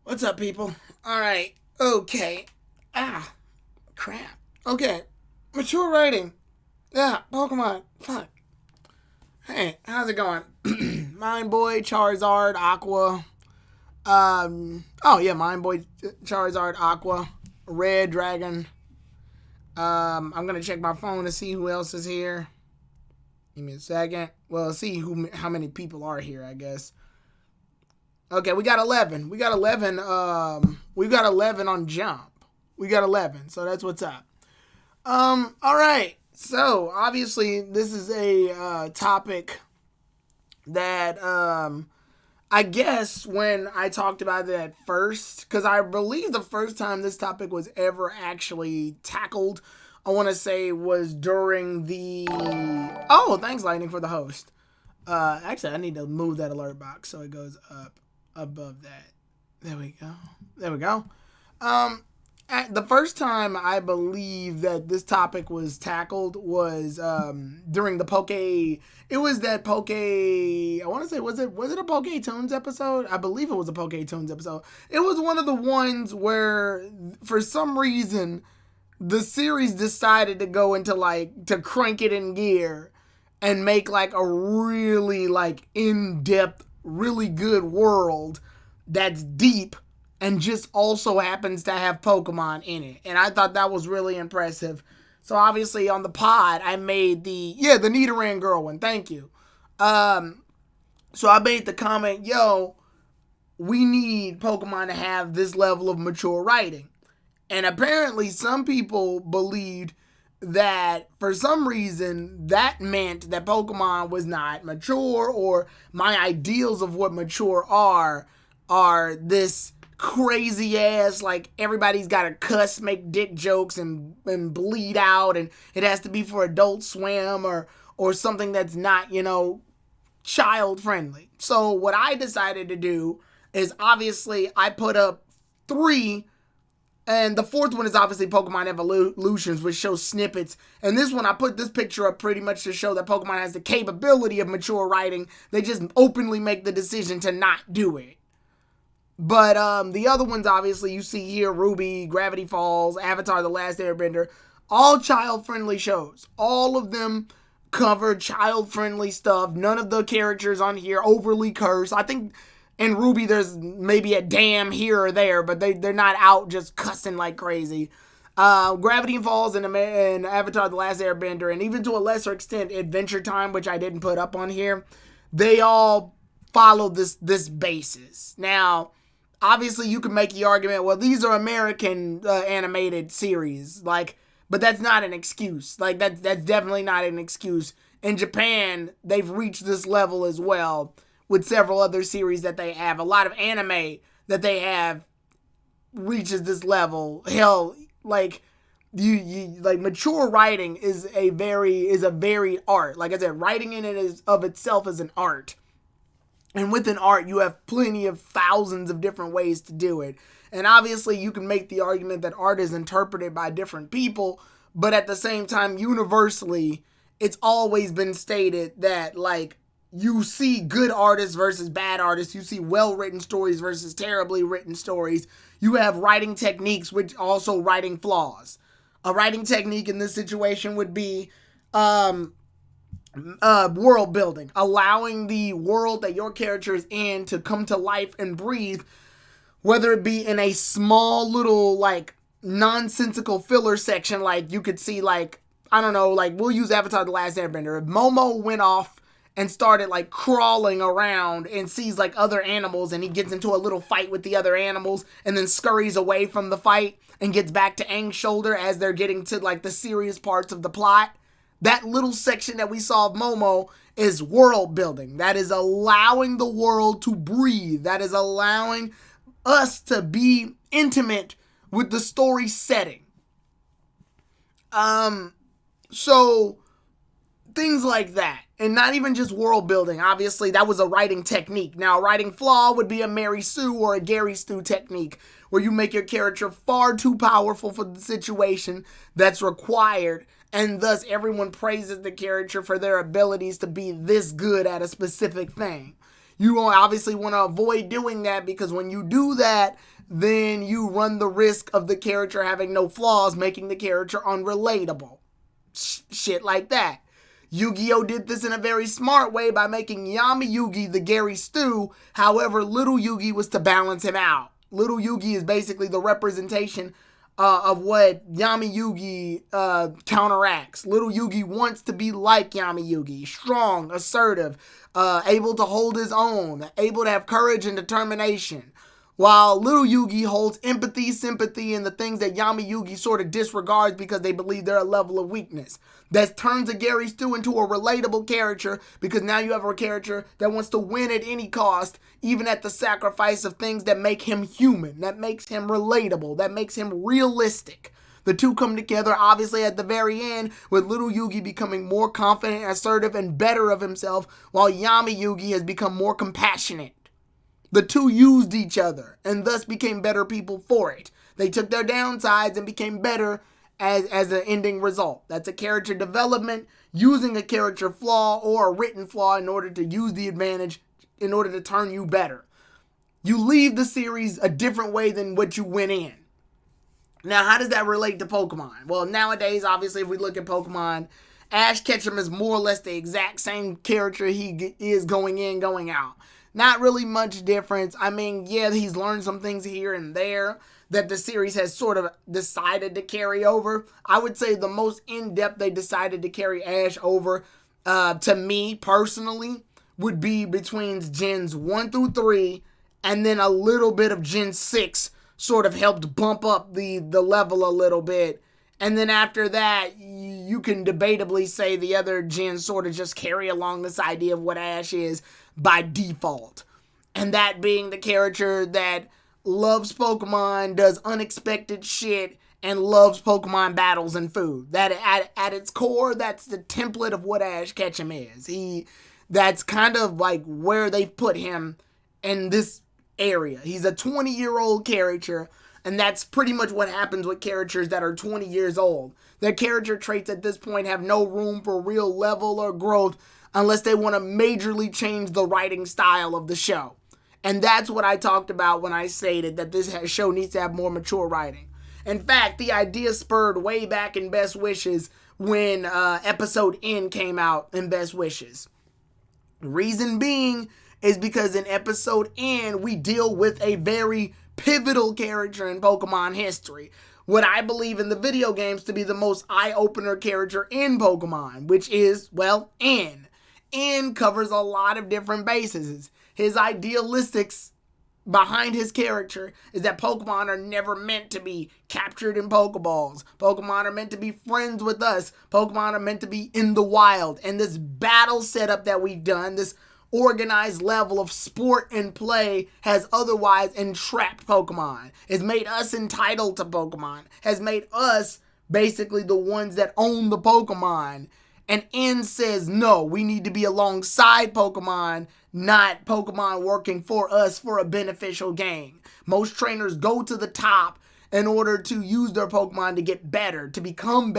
What's up, people? Alright, okay. Crap. Okay. Mature writing. Yeah, Pokemon. Fuck. Hey, how's it going? Mind Boy, Charizard, Aqua. Mind Boy, Charizard, Aqua, Red Dragon. I'm gonna check my phone to see who else is here. Give me a second. Well, see how many people are here, I guess. Okay, we got 11. We got 11. We got 11 on Jump. We got 11. So that's what's up. All right. So obviously this is a topic that I guess when I talked about it at first, because I believe the first time this topic was ever actually tackled, I want to say was during the. Oh, thanks, Lightning, for the host. Actually, I need to move that alert box so it goes up above that. There we go. There we go. At the first time I believe that this topic was tackled was during the Poke. It was that Poke. I want to say was it a Poke Tunes episode? I believe it was a Poke Tunes episode. It was one of the ones where for some reason the series decided to go into to crank it in gear and make like a really in-depth, really good world that's deep and just also happens to have Pokemon in it. And I thought that was really impressive. So obviously on the pod, I made the Nidoran girl one. Thank you. So I made the comment, we need Pokemon to have this level of mature writing. And apparently some people believed that for some reason that meant that Pokemon was not mature, or my ideals of what mature are this crazy ass, everybody's gotta cuss, make dick jokes, and bleed out, and it has to be for Adult Swim or something that's not, child friendly. So what I decided to do is obviously I put up 3. And the fourth one is obviously Pokemon Evolutions, which shows snippets. And this one, I put this picture up pretty much to show that Pokemon has the capability of mature writing. They just openly make the decision to not do it. But the other ones, obviously, you see here, Ruby, Gravity Falls, Avatar: The Last Airbender, all child-friendly shows. All of them cover child-friendly stuff. None of the characters on here overly curse. I think in Ruby, there's maybe a damn here or there, but they're not out just cussing like crazy. Gravity Falls and Avatar: The Last Airbender, and even to a lesser extent, Adventure Time, which I didn't put up on here, they all follow this basis. Now, obviously, you can make the argument, well, these are American animated series, but that's not an excuse. That's definitely not an excuse. In Japan, they've reached this level as well, with several other series that they have. A lot of anime that they have reaches this level. Hell, mature writing is a varied art. Like I said, writing in it is of itself is an art. And with an art, you have plenty of thousands of different ways to do it. And obviously, you can make the argument that art is interpreted by different people, but at the same time, universally, it's always been stated that, you see good artists versus bad artists. You see well-written stories versus terribly written stories. You have writing techniques, which also writing flaws. A writing technique in this situation would be world building, allowing the world that your character is in to come to life and breathe, whether it be in a small little nonsensical filler section. You could see I don't know, we'll use Avatar: The Last Airbender. If Momo went off and started crawling around and sees other animals, and he gets into a little fight with the other animals and then scurries away from the fight and gets back to Aang's shoulder as they're getting to the serious parts of the plot. That little section that we saw of Momo is world building. That is allowing the world to breathe. That is allowing us to be intimate with the story setting. So things like that. And not even just world building. Obviously, that was a writing technique. Now, a writing flaw would be a Mary Sue or a Gary Stu technique, where you make your character far too powerful for the situation that's required, and thus everyone praises the character for their abilities to be this good at a specific thing. You obviously want to avoid doing that, because when you do that, then you run the risk of the character having no flaws, making the character unrelatable. Shit like that. Yu-Gi-Oh! Did this in a very smart way by making Yami Yugi the Gary Stu. However, Little Yugi was to balance him out. Little Yugi is basically the representation of what Yami Yugi counteracts. Little Yugi wants to be like Yami Yugi. Strong, assertive, able to hold his own, able to have courage and determination. While Little Yugi holds empathy, sympathy, and the things that Yami Yugi sort of disregards because they believe they're a level of weakness. That turns a Gary Stu into a relatable character because now you have a character that wants to win at any cost, even at the sacrifice of things that make him human, that makes him relatable, that makes him realistic. The two come together obviously at the very end with Little Yugi becoming more confident, assertive, and better of himself, while Yami Yugi has become more compassionate. The two used each other and thus became better people for it. They took their downsides and became better as an ending result. That's a character development, using a character flaw or a written flaw in order to use the advantage in order to turn you better. You leave the series a different way than what you went in. Now, how does that relate to Pokemon? Well, nowadays, obviously, if we look at Pokemon, Ash Ketchum is more or less the exact same character he is going in, going out. Not really much difference. I mean, yeah, he's learned some things here and there that the series has sort of decided to carry over. I would say the most in-depth they decided to carry Ash over, to me personally, would be between Gens 1 through 3, and then a little bit of Gen 6 sort of helped bump up the level a little bit. And then after that, you can debatably say the other gens sort of just carry along this idea of what Ash is by default. And that being the character that loves Pokemon, does unexpected shit, and loves Pokemon battles and food. That at its core, that's the template of what Ash Ketchum is. That's kind of like where they've put him in this area. He's a 20-year-old character, and that's pretty much what happens with characters that are 20 years old. Their character traits at this point have no room for real level or growth unless they want to majorly change the writing style of the show. And that's what I talked about when I stated that this show needs to have more mature writing. In fact, the idea spurred way back in Best Wishes when episode N came out in Best Wishes. Reason being is because in episode N, we deal with a very pivotal character in Pokemon history. What I believe in the video games to be the most eye-opener character in Pokemon, which is, well, N. N covers a lot of different bases. His idealistics behind his character is that Pokemon are never meant to be captured in Pokeballs. Pokemon are meant to be friends with us. Pokemon are meant to be in the wild. And this battle setup that we've done, this organized level of sport and play, has otherwise entrapped Pokemon. It's made us entitled to Pokemon. Has made us basically the ones that own the Pokemon. And N says, no, we need to be alongside Pokemon, not Pokemon working for us for a beneficial gain. Most trainers go to the top in order to use their Pokemon to get better, to become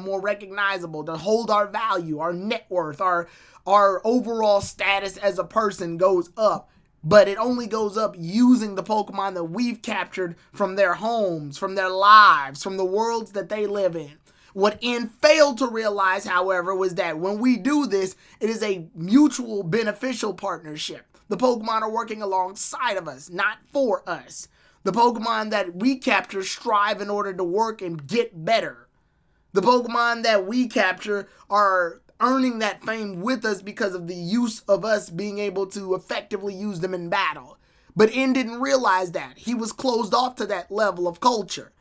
more recognizable, to hold our value, our net worth, our overall status as a person goes up. But it only goes up using the Pokemon that we've captured from their homes, from their lives, from the worlds that they live in. What N failed to realize, however, was that when we do this, it is a mutual beneficial partnership. The Pokemon are working alongside of us, not for us. The Pokemon that we capture strive in order to work and get better. The Pokemon that we capture are earning that fame with us because of the use of us being able to effectively use them in battle. But N didn't realize that. He was closed off to that level of culture.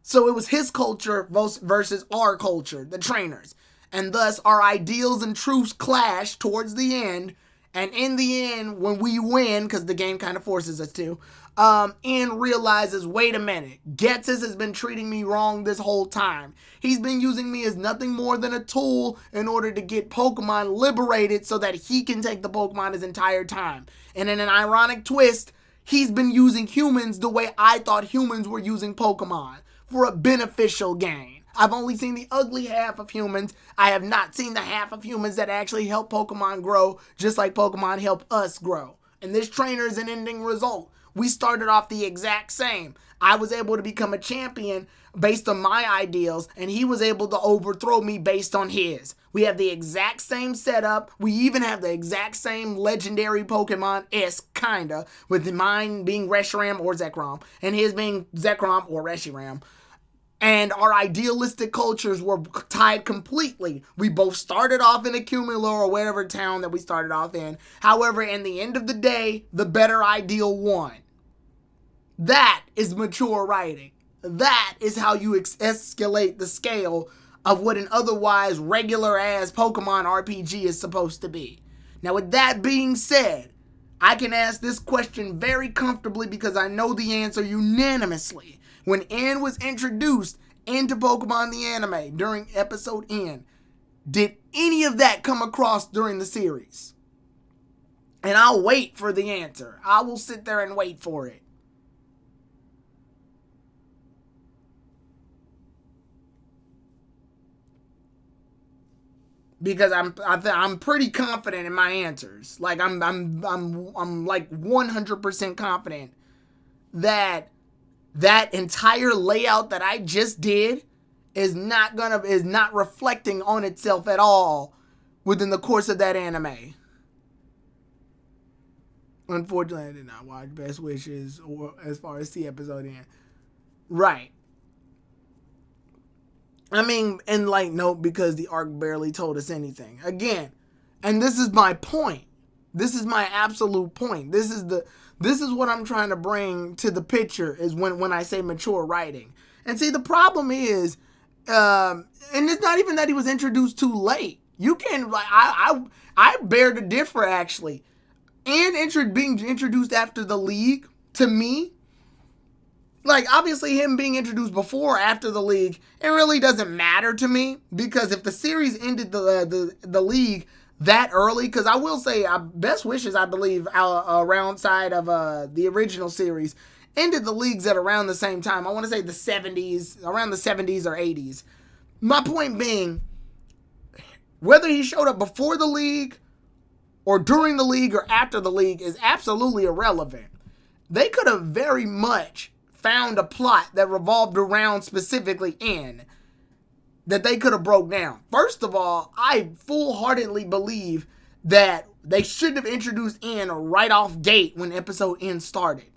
So it was his culture versus our culture, the trainers. And thus our ideals and truths clash towards the end. And in the end, when we win, because the game kind of forces us to, N realizes, wait a minute, Ghetsis has been treating me wrong this whole time. He's been using me as nothing more than a tool in order to get Pokemon liberated so that he can take the Pokemon his entire time. And in an ironic twist, he's been using humans the way I thought humans were using Pokemon, for a beneficial gain. I've only seen the ugly half of humans. I have not seen the half of humans that actually help Pokemon grow, just like Pokemon help us grow. And this trainer is an ending result. We started off the exact same. I was able to become a champion based on my ideals, and he was able to overthrow me based on his. We have the exact same setup. We even have the exact same legendary Pokemon-esque, kinda, with mine being Reshiram or Zekrom, and his being Zekrom or Reshiram. And our idealistic cultures were tied completely. We both started off in Accumula or whatever town that we started off in. However, in the end of the day, the better ideal won. That is mature writing. That is how you escalate the scale of what an otherwise regular-ass Pokemon RPG is supposed to be. Now, with that being said, I can ask this question very comfortably because I know the answer unanimously. When N was introduced into Pokemon the anime during episode N, did any of that come across during the series? And I'll wait for the answer. I will sit there and wait for it. Because I'm pretty confident in my answers. Like I'm like 100% confident that entire layout that I just did is not reflecting on itself at all within the course of that anime. Unfortunately, I did not watch Best Wishes or as far as the episode in. Right. I mean, and like, no, because the arc barely told us anything. Again, and this is my point. This is my absolute point. This is what I'm trying to bring to the picture is when I say mature writing. And see, the problem is, and it's not even that he was introduced too late. You can, like, I bear to differ actually. And being introduced after the League, to me, like, obviously him being introduced before or after the League, it really doesn't matter to me, because if the series ended the League that early, because I will say Best Wishes, I believe, around side of the original series, ended the Leagues at around the same time. I want to say the 70s, around the 70s or 80s. My point being, whether he showed up before the League or during the League or after the League is absolutely irrelevant. They could have very much found a plot that revolved around specifically N that they could have broke down. First of all, I full-heartedly believe that they shouldn't have introduced N right off gate when episode N started.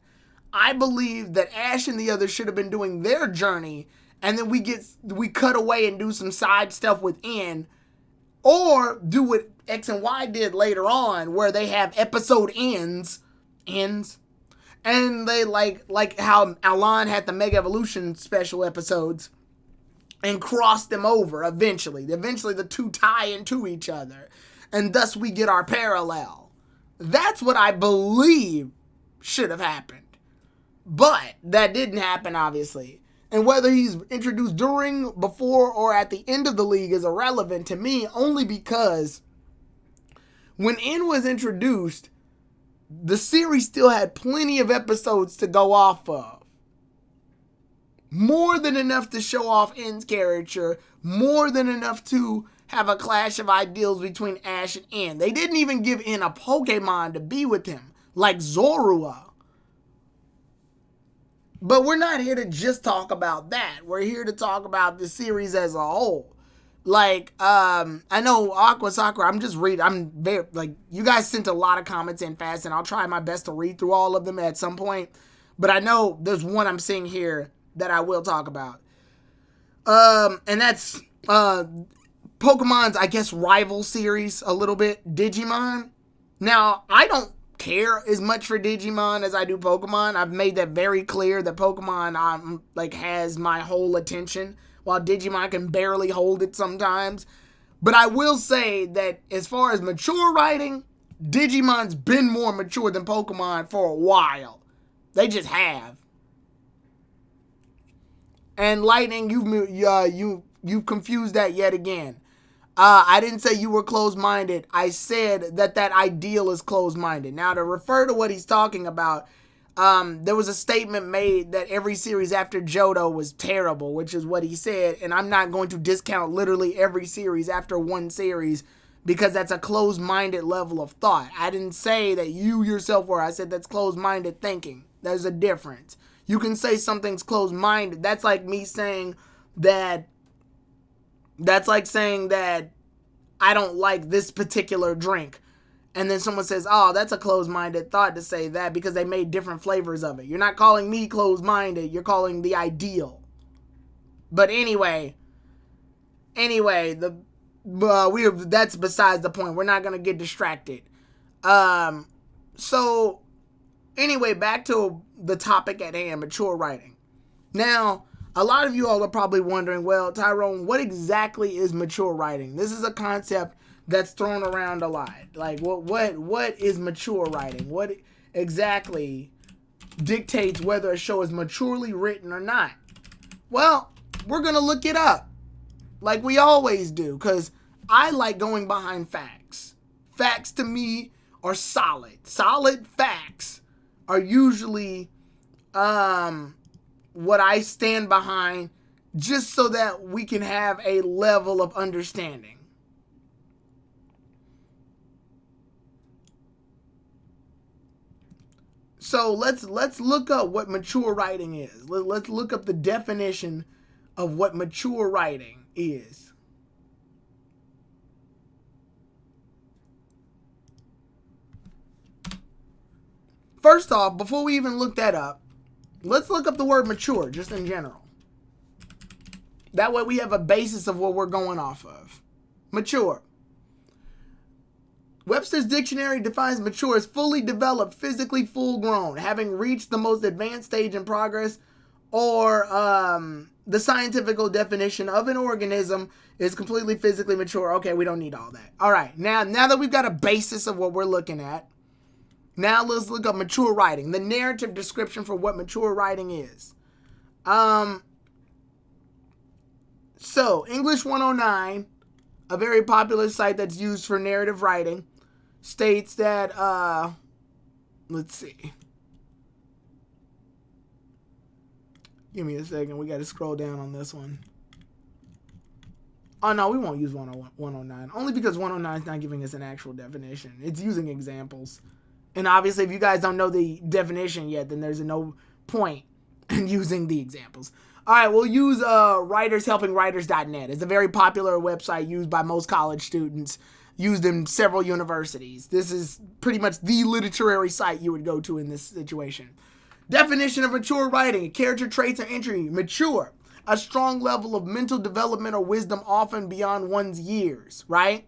I believe that Ash and the others should have been doing their journey, and then we cut away and do some side stuff with N, or do what X and Y did later on, where they have episode ends, and they like how Alan had the Mega Evolution special episodes and crossed them over eventually. Eventually the two tie into each other, and thus we get our parallel. That's what I believe should have happened. But that didn't happen, obviously. And whether he's introduced during, before, or at the end of the League is irrelevant to me, only because when N was introduced, the series still had plenty of episodes to go off of. More than enough to show off N's character, more than enough to have a clash of ideals between Ash and N. They didn't even give N a Pokemon to be with him, like Zorua. But we're not here to just talk about that. We're here to talk about the series as a whole. Like, I know Aqua Sakura, I'm very, like, you guys sent a lot of comments in fast, and I'll try my best to read through all of them at some point. But I know there's one I'm seeing here that I will talk about. And that's, Pokemon's, I guess, rival series a little bit, Digimon. Now, I don't care as much for Digimon as I do Pokemon. I've made that very clear that Pokemon has my whole attention, while Digimon can barely hold it sometimes. But I will say that as far as mature writing, Digimon's been more mature than Pokemon for a while. They just have. And Lightning, you've confused that yet again. I didn't say you were closed-minded. I said that ideal is closed-minded. Now, to refer to what he's talking about, there was a statement made that every series after Johto was terrible, which is what he said, and I'm not going to discount literally every series after one series because that's a closed-minded level of thought. I didn't say that you yourself were. I said that's closed-minded thinking. There's a difference. You can say something's closed-minded. That's like me saying that. That's like saying that I don't like this particular drink. And then someone says, oh, that's a closed-minded thought to say that because they made different flavors of it. You're not calling me closed-minded. You're calling the ideal. But anyway, that's besides the point. We're not going to get distracted. So anyway, back to the topic at hand, mature writing. Now, a lot of you all are probably wondering, well, Tyrone, what exactly is mature writing? This is a concept that's thrown around a lot. Like, what is mature writing? What exactly dictates whether a show is maturely written or not? Well, we're going to look it up like we always do, because I like going behind facts. Facts to me are solid. Solid facts are usually what I stand behind, just so that we can have a level of understanding. So let's look up what mature writing is. Let's look up the definition of what mature writing is. First off, before we even look that up, let's look up the word mature just in general. That way we have a basis of what we're going off of. Mature. Webster's dictionary defines mature as fully developed, physically full grown, having reached the most advanced stage in progress, or the scientific definition of an organism is completely physically mature. Okay, we don't need all that. All right, now that we've got a basis of what we're looking at, now let's look up mature writing, the narrative description for what mature writing is. So, English 109, a very popular site that's used for narrative writing, states that, let's see. Give me a second. We got to scroll down on this one. Oh, no, we won't use 109. Only because 109 is not giving us an actual definition. It's using examples. And obviously, if you guys don't know the definition yet, then there's no point in using the examples. All right, we'll use writershelpingwriters.net. It's a very popular website used by most college students, used in several universities. This is pretty much the literary site you would go to in this situation. Definition of mature writing: character traits or entry. Mature, a strong level of mental development or wisdom, often beyond one's years, right?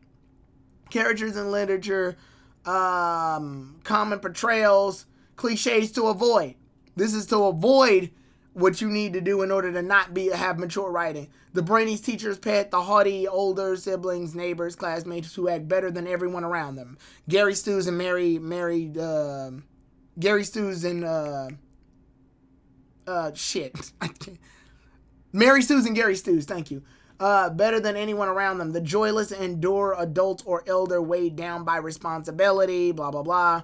Characters in literature, common portrayals, cliches to avoid. This is to avoid what you need to do in order to not have mature writing. The brainy teacher's pet, the haughty older siblings, neighbors, classmates who act better than everyone around them. Gary Stews and Mary Stews and Gary Stews, thank you. Better than anyone around them. The joyless endure adult or elder weighed down by responsibility, blah, blah, blah.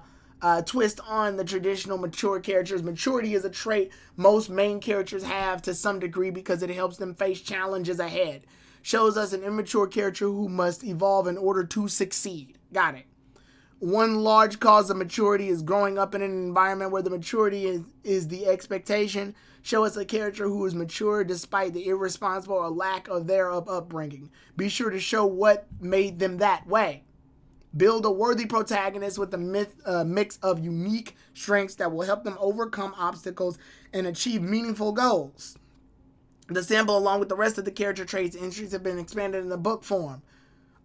Twist on the traditional mature characters. Maturity is a trait most main characters have to some degree because it helps them face challenges ahead. Shows us an immature character who must evolve in order to succeed. Got it. One large cause of maturity is growing up in an environment where the maturity is the expectation. Show us a character who is mature despite the irresponsible or lack of their upbringing. Be sure to show what made them that way. Build a worthy protagonist with a mix of unique strengths that will help them overcome obstacles and achieve meaningful goals. The sample, along with the rest of the character traits and entries, have been expanded in the book form.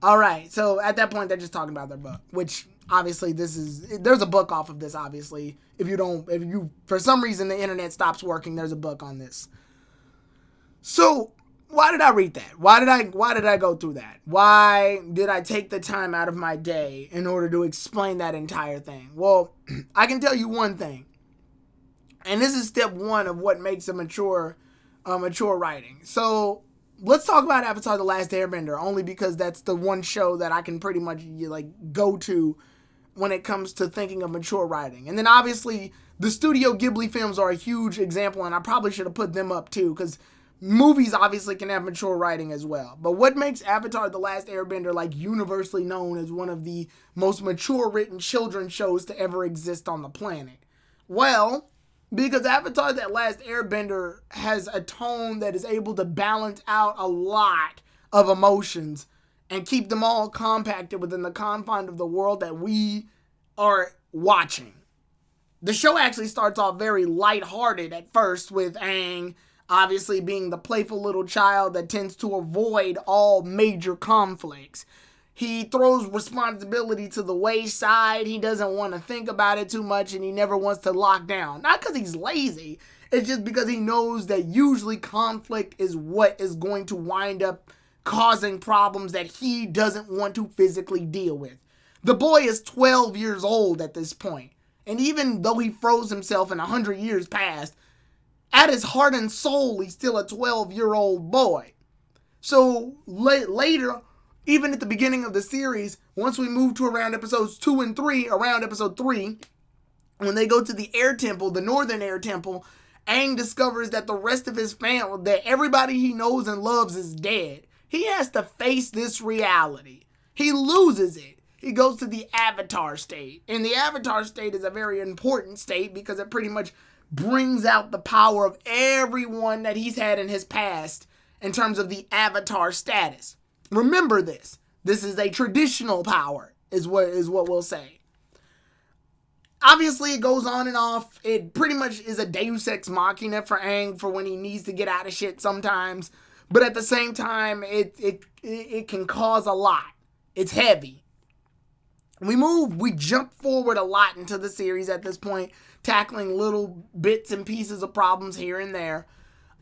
All right, so at that point, they're just talking about their book, which obviously there's a book off of this, obviously. If you, for some reason, the internet stops working, there's a book on this. So, why did I read that? Why did I go through that? Why did I take the time out of my day in order to explain that entire thing? Well, I can tell you one thing. And this is step one of what makes a mature writing. So, let's talk about Avatar: The Last Airbender, only because that's the one show that I can pretty much go to when it comes to thinking of mature writing. And then obviously, the Studio Ghibli films are a huge example, and I probably should have put them up too, because movies obviously can have mature writing as well. But what makes Avatar: The Last Airbender universally known as one of the most mature written children's shows to ever exist on the planet? Well, Because Avatar: That Last Airbender has a tone that is able to balance out a lot of emotions and keep them all compacted within the confines of the world that we are watching. The show actually starts off very lighthearted at first, with Aang obviously being the playful little child that tends to avoid all major conflicts. He throws responsibility to the wayside. He doesn't want to think about it too much, and he never wants to lock down. Not because he's lazy. It's just because he knows that usually conflict is what is going to wind up causing problems that he doesn't want to physically deal with. The boy is 12 years old at this point. And even though he froze himself in 100 years past, at his heart and soul, he's still a 12-year-old boy. So later, even at the beginning of the series, once we move to around episodes 2 and 3, around episode 3, when they go to the air temple, the northern air temple, Aang discovers that the rest of his family, that everybody he knows and loves is dead. He has to face this reality. He loses it. He goes to the Avatar state. And the Avatar state is a very important state because it pretty much brings out the power of everyone that he's had in his past in terms of the Avatar status. Remember this. This is a traditional power, is what we'll say. Obviously, it goes on and off. It pretty much is a deus ex machina for Aang for when he needs to get out of shit sometimes. But at the same time, it can cause a lot. It's heavy. We jump forward a lot into the series at this point, tackling little bits and pieces of problems here and there.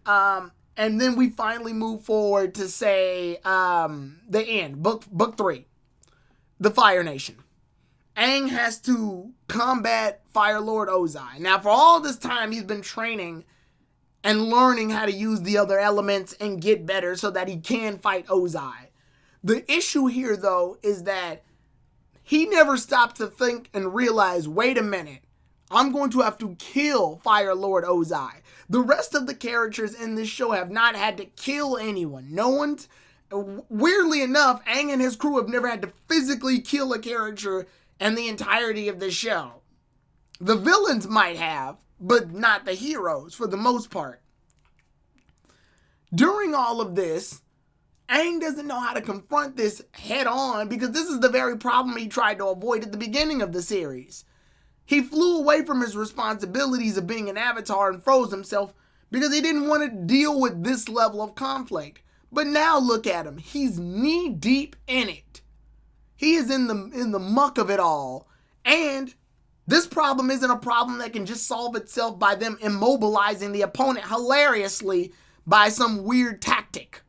And then we finally move forward to say the end, book 3, the Fire Nation. Aang has to combat Fire Lord Ozai. Now, for all this time, he's been training and learning how to use the other elements and get better so that he can fight Ozai. The issue here, though, is that he never stopped to think and realize, wait a minute, I'm going to have to kill Fire Lord Ozai. The rest of the characters in this show have not had to kill anyone. No one's, weirdly enough, Aang and his crew have never had to physically kill a character in the entirety of the show. The villains might have, but not the heroes for the most part. During all of this, Aang doesn't know how to confront this head on because this is the very problem he tried to avoid at the beginning of the series. He flew away from his responsibilities of being an avatar and froze himself because he didn't want to deal with this level of conflict. But now look at him. He's knee deep in it. He is in the muck of it all. And this problem isn't a problem that can just solve itself by them immobilizing the opponent hilariously by some weird tactic.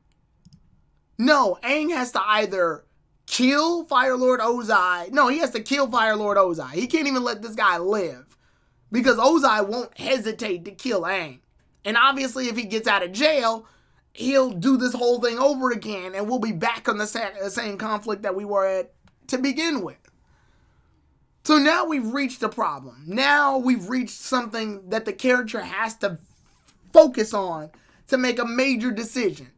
No, Aang has to either kill Fire Lord Ozai. No, he has to kill Fire Lord Ozai. He can't even let this guy live because Ozai won't hesitate to kill Aang. And obviously, if he gets out of jail, he'll do this whole thing over again and we'll be back on the same conflict that we were at to begin with. So now we've reached a problem. Now we've reached something that the character has to focus on to make a major decision.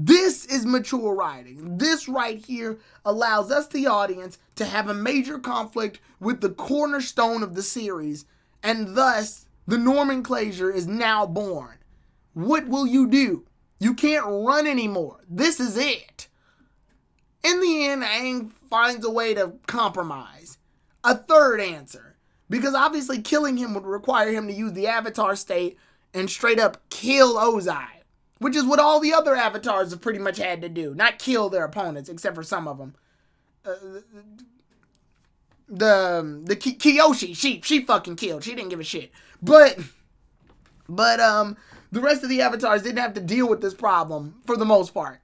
This is mature writing. This right here allows us, the audience, to have a major conflict with the cornerstone of the series, and thus the nomenclature is now born. What will you do? You can't run anymore. This is it. In the end, Aang finds a way to compromise. A third answer. Because obviously killing him would require him to use the Avatar state and straight up kill Ozai. Which is what all the other avatars have pretty much had to do. Not kill their opponents, except for some of them. The Kyoshi, she fucking killed. She didn't give a shit. But the rest of the avatars didn't have to deal with this problem for the most part.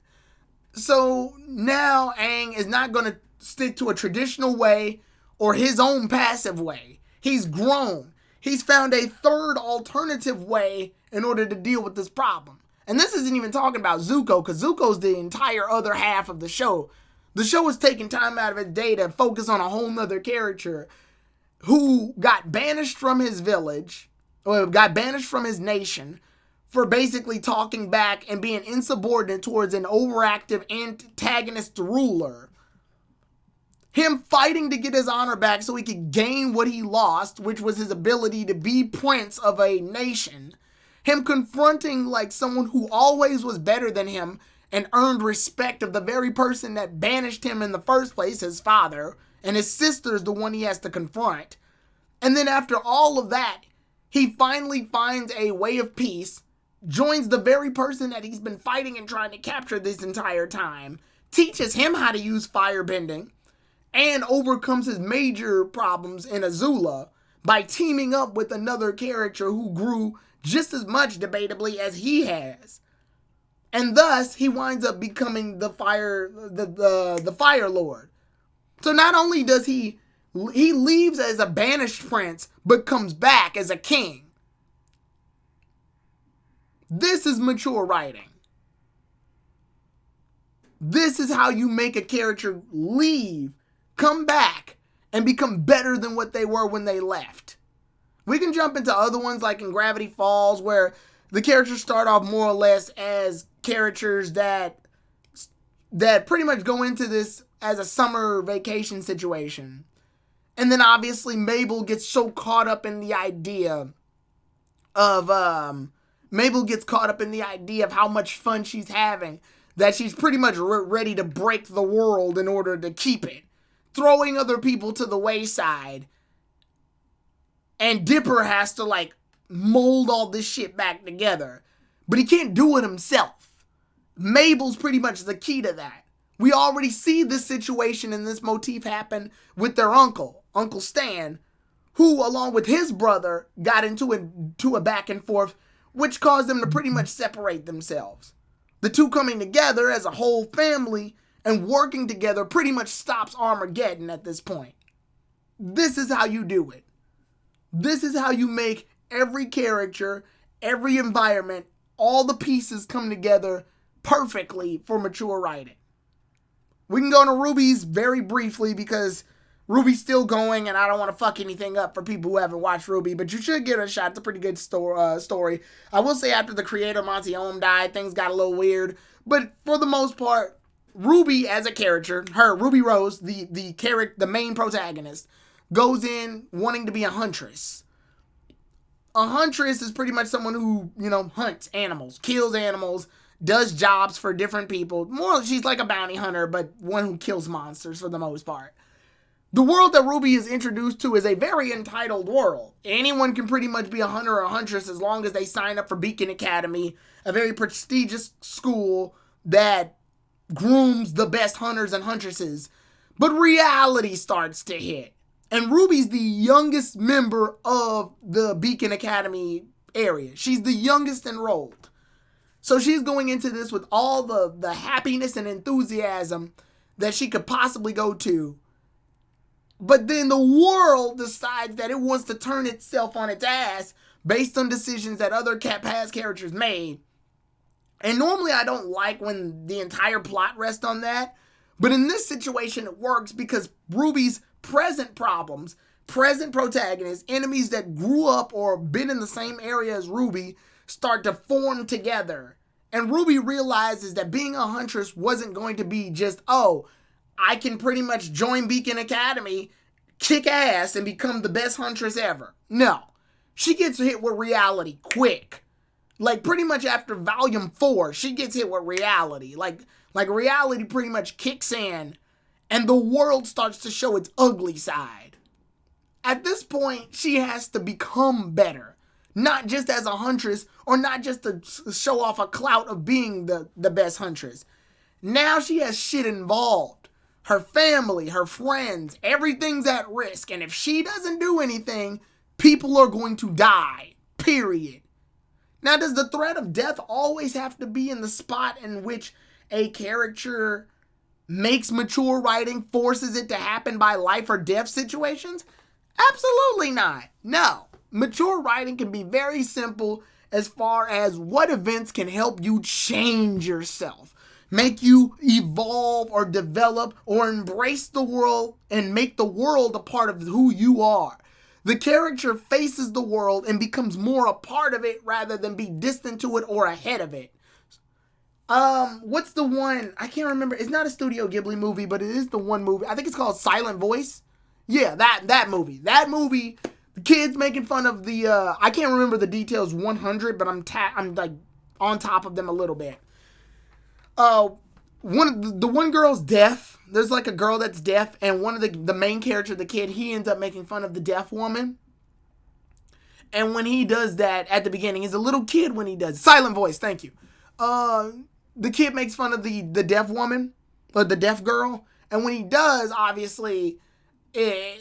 So now Aang is not going to stick to a traditional way or his own passive way. He's grown. He's found a third alternative way in order to deal with this problem. And this isn't even talking about Zuko, because Zuko's the entire other half of the show. The show is taking time out of its day to focus on a whole nother character who got banished from his village, or got banished from his nation, for basically talking back and being insubordinate towards an overactive antagonist ruler. him fighting to get his honor back so he could gain what he lost, which was his ability to be prince of a nation, him confronting like someone who always was better than him and earned respect of the very person that banished him in the first place, his father, and his sister's the one he has to confront. And then after all of that, he finally finds a way of peace, joins the very person that he's been fighting and trying to capture this entire time, teaches him how to use firebending, and overcomes his major problems in Azula by teaming up with another character who grew just as much, debatably, as he has. And thus, he winds up becoming the Fire Lord. So not only does he leaves as a banished prince, but comes back as a king. This is mature writing. This is how you make a character leave, come back, and become better than what they were when they left. We can jump into other ones like in Gravity Falls, where the characters start off more or less as characters that pretty much go into this as a summer vacation situation. And then obviously Mabel gets so caught up in the idea of how much fun she's having that she's pretty much ready to break the world in order to keep it, throwing other people to the wayside. And Dipper has to like mold all this shit back together, but he can't do it himself. Mabel's pretty much the key to that. We already see this situation and this motif happen with their uncle, Uncle Stan, who along with his brother got into a back and forth, which caused them to pretty much separate themselves. The two coming together as a whole family and working together pretty much stops Armageddon at this point. This is how you do it. This is how you make every character, every environment, all the pieces come together perfectly for mature writing. We can go into Ruby's very briefly because Ruby's still going and I don't want to fuck anything up for people who haven't watched Ruby, but you should give it a shot. It's a pretty good story. I will say after the creator Monty Oum died, things got a little weird, but for the most part, Ruby as a character, Ruby Rose, the main protagonist, goes in wanting to be a huntress. A huntress is pretty much someone who, hunts animals, kills animals, does jobs for different people. She's like a bounty hunter, but one who kills monsters for the most part. The world that Ruby is introduced to is a very entitled world. Anyone can pretty much be a hunter or a huntress as long as they sign up for Beacon Academy, a very prestigious school that grooms the best hunters and huntresses. But reality starts to hit. And Ruby's the youngest member of the Beacon Academy area. She's the youngest enrolled. So she's going into this with all the happiness and enthusiasm that she could possibly go to. But then the world decides that it wants to turn itself on its ass based on decisions that other past characters made. And normally I don't like when the entire plot rests on that. But in this situation it works because Ruby's present problems, present protagonists, enemies that grew up or been in the same area as Ruby start to form together. And Ruby realizes that being a huntress wasn't going to be just, I can pretty much join Beacon Academy, kick ass, and become the best huntress ever. No. She gets hit with reality quick. Like pretty much after volume 4, she gets hit with reality. Like reality pretty much kicks in and the world starts to show its ugly side. At this point, she has to become better. Not just as a huntress or not just to show off a clout of being the best huntress. Now she has shit involved. Her family, her friends, everything's at risk. And if she doesn't do anything, people are going to die. Period. Now, does the threat of death always have to be in the spot in which a character makes mature writing, forces it to happen by life or death situations? Absolutely not. No. Mature writing can be very simple as far as what events can help you change yourself, make you evolve or develop or embrace the world and make the world a part of who you are. The character faces the world and becomes more a part of it rather than be distant to it or ahead of it. What's the one? I can't remember. It's not a Studio Ghibli movie, but it is the one movie. I think it's called Silent Voice. Yeah, that movie. That movie. The kids making fun of the. I can't remember the details 100, but I'm like on top of them a little bit. The one girl's deaf. There's like a girl that's deaf, and one of the main character, the kid, he ends up making fun of the deaf woman. And when he does that at the beginning, he's a little kid when he does Silent Voice. Thank you. The kid makes fun of the deaf woman or the deaf girl, and when he does, obviously,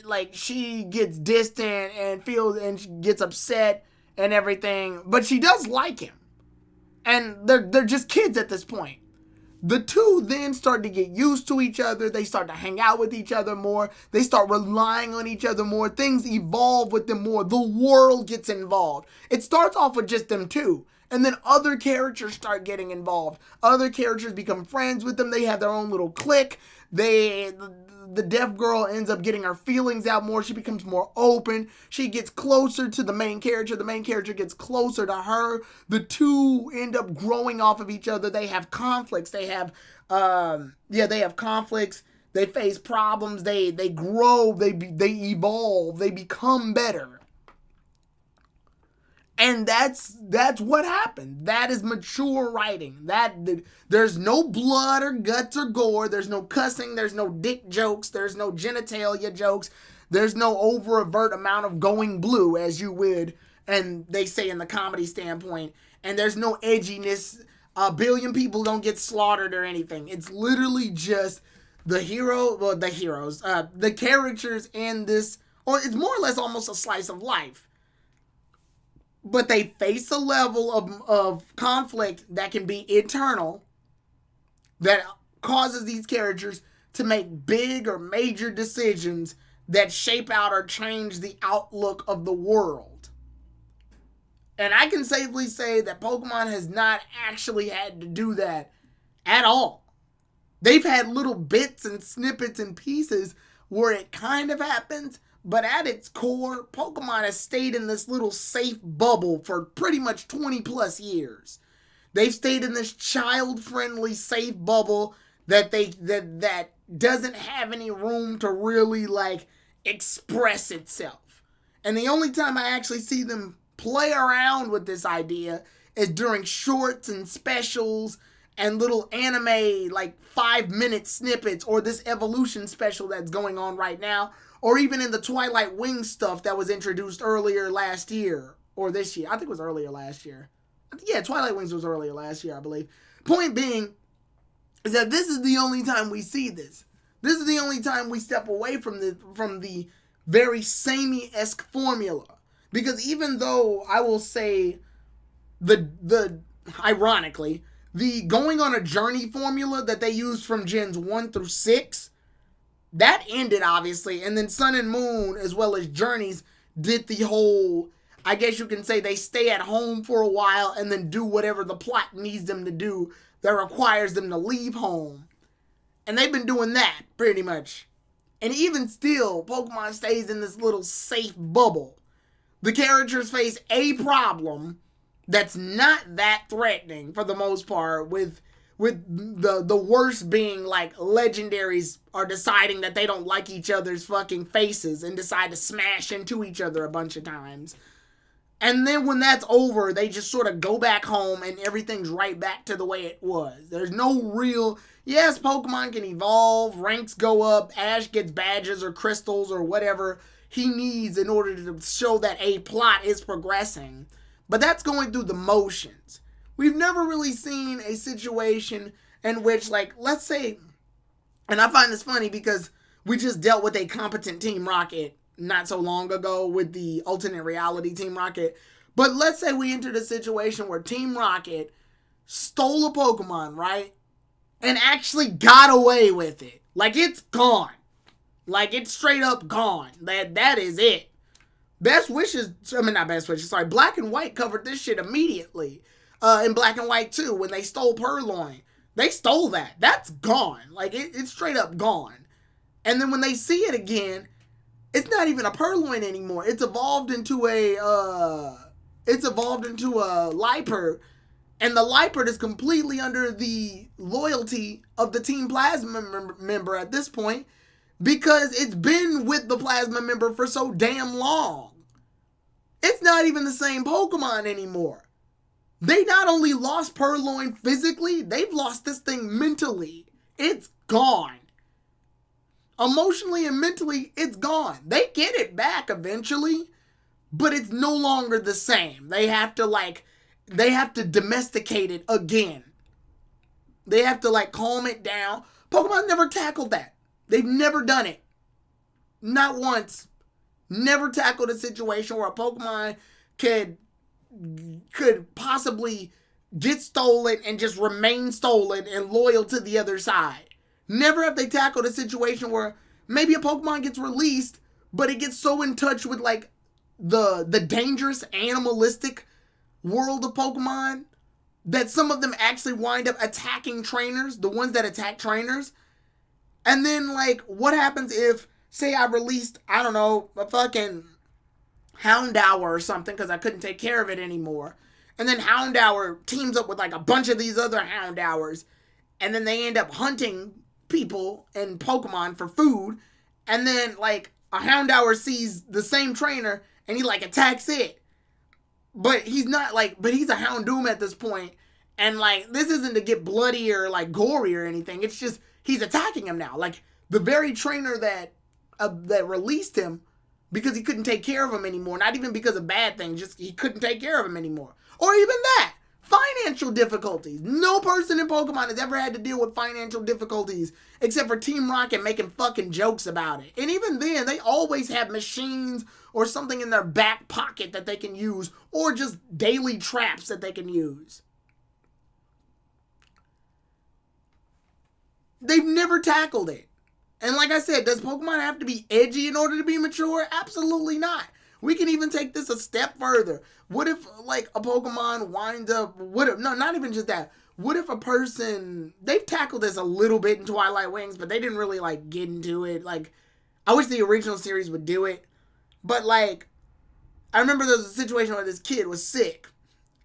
like she gets distant and she gets upset and everything. But she does like him, and they're just kids at this point. The two then start to get used to each other. They start to hang out with each other more. They start relying on each other more. Things evolve with them more. The world gets involved. It starts off with just them two. And then other characters start getting involved. Other characters become friends with them. They have their own little clique. The deaf girl ends up getting her feelings out more. She becomes more open. She gets closer to the main character. The main character gets closer to her. The two end up growing off of each other. They have conflicts. They have conflicts. They face problems. They grow. They evolve. They become better. And that's what happened. That is mature writing. There's no blood or guts or gore. There's no cussing. There's no dick jokes. There's no genitalia jokes. There's no overt amount of going blue, as you would, and they say in the comedy standpoint. And there's no edginess. A billion people don't get slaughtered or anything. It's literally just the characters in this, or it's more or less almost a slice of life. But they face a level of conflict that can be eternal, that causes these characters to make big or major decisions that shape out or change the outlook of the world. And I can safely say that Pokemon has not actually had to do that at all. They've had little bits and snippets and pieces where it kind of happens, but at its core, Pokemon has stayed in this little safe bubble for pretty much 20 plus years. They've stayed in this child-friendly safe bubble that doesn't have any room to really like express itself. And the only time I actually see them play around with this idea is during shorts and specials and little anime like 5-minute snippets, or this evolution special that's going on right now, or even in the Twilight Wings stuff that was introduced earlier last year, or this year. I think it was earlier last year. Yeah, Twilight Wings was earlier last year, I believe. Point being is that this is the only time we see this. This is the only time we step away from the very samey-esque formula. Because even though I will say ironically, the going on a journey formula that they used from Gens 1 through 6, that ended, obviously, and then Sun and Moon, as well as Journeys, did the whole, I guess you can say they stay at home for a while and then do whatever the plot needs them to do that requires them to leave home. And they've been doing that, pretty much. And even still, Pokemon stays in this little safe bubble. The characters face a problem that's not that threatening, for the most part, with the worst being like legendaries are deciding that they don't like each other's fucking faces and decide to smash into each other a bunch of times. And then when that's over, they just sort of go back home and everything's right back to the way it was. There's no real, yes, Pokemon can evolve, ranks go up, Ash gets badges or crystals or whatever he needs in order to show that a plot is progressing. But that's going through the motions. We've never really seen a situation in which, like, let's say, and I find this funny because we just dealt with a competent Team Rocket not so long ago with the alternate reality Team Rocket. But let's say we entered a situation where Team Rocket stole a Pokemon, right? And actually got away with it. Like, it's gone. Like, it's straight up gone. That is it. Black and White covered this shit immediately. In Black and White 2, when they stole Purloin. They stole that. That's gone. Like, it's straight up gone. And then when they see it again, it's not even a Purloin anymore. It's evolved into a Liper. And the Liepard is completely under the loyalty of the Team Plasma member at this point because it's been with the Plasma member for so damn long. It's not even the same Pokemon anymore. They not only lost Purloin physically, they've lost this thing mentally. It's gone. Emotionally and mentally, it's gone. They get it back eventually, but it's no longer the same. They have to domesticate it again. They have to calm it down. Pokemon never tackled that. They've never done it. Not once. Never tackled a situation where a Pokemon could possibly get stolen and just remain stolen and loyal to the other side. Never have they tackled a situation where maybe a Pokemon gets released, but it gets so in touch with the dangerous animalistic world of Pokemon that some of them actually wind up attacking trainers, the ones that attack trainers. And then what happens if, say I released, I don't know, a fucking Houndour or something because I couldn't take care of it anymore. And then Houndour teams up with a bunch of these other Houndours. And then they end up hunting people and Pokemon for food. And then a Houndour sees the same trainer and he attacks it. But he's not but he's a Houndoom at this point. And this isn't to get bloody or gory or anything. It's just he's attacking him now. The very trainer that released him because he couldn't take care of him anymore. Not even because of bad things, just he couldn't take care of him anymore. Or even that. Financial difficulties. No person in Pokemon has ever had to deal with financial difficulties except for Team Rocket making fucking jokes about it. And even then, they always have machines or something in their back pocket that they can use, or just daily traps that they can use. They've never tackled it. And like I said, does Pokemon have to be edgy in order to be mature? Absolutely not. We can even take this a step further. What if a Pokemon winds up, not even just that. What if a person, they've tackled this a little bit in Twilight Wings, but they didn't really get into it. I wish the original series would do it. But I remember there was a situation where this kid was sick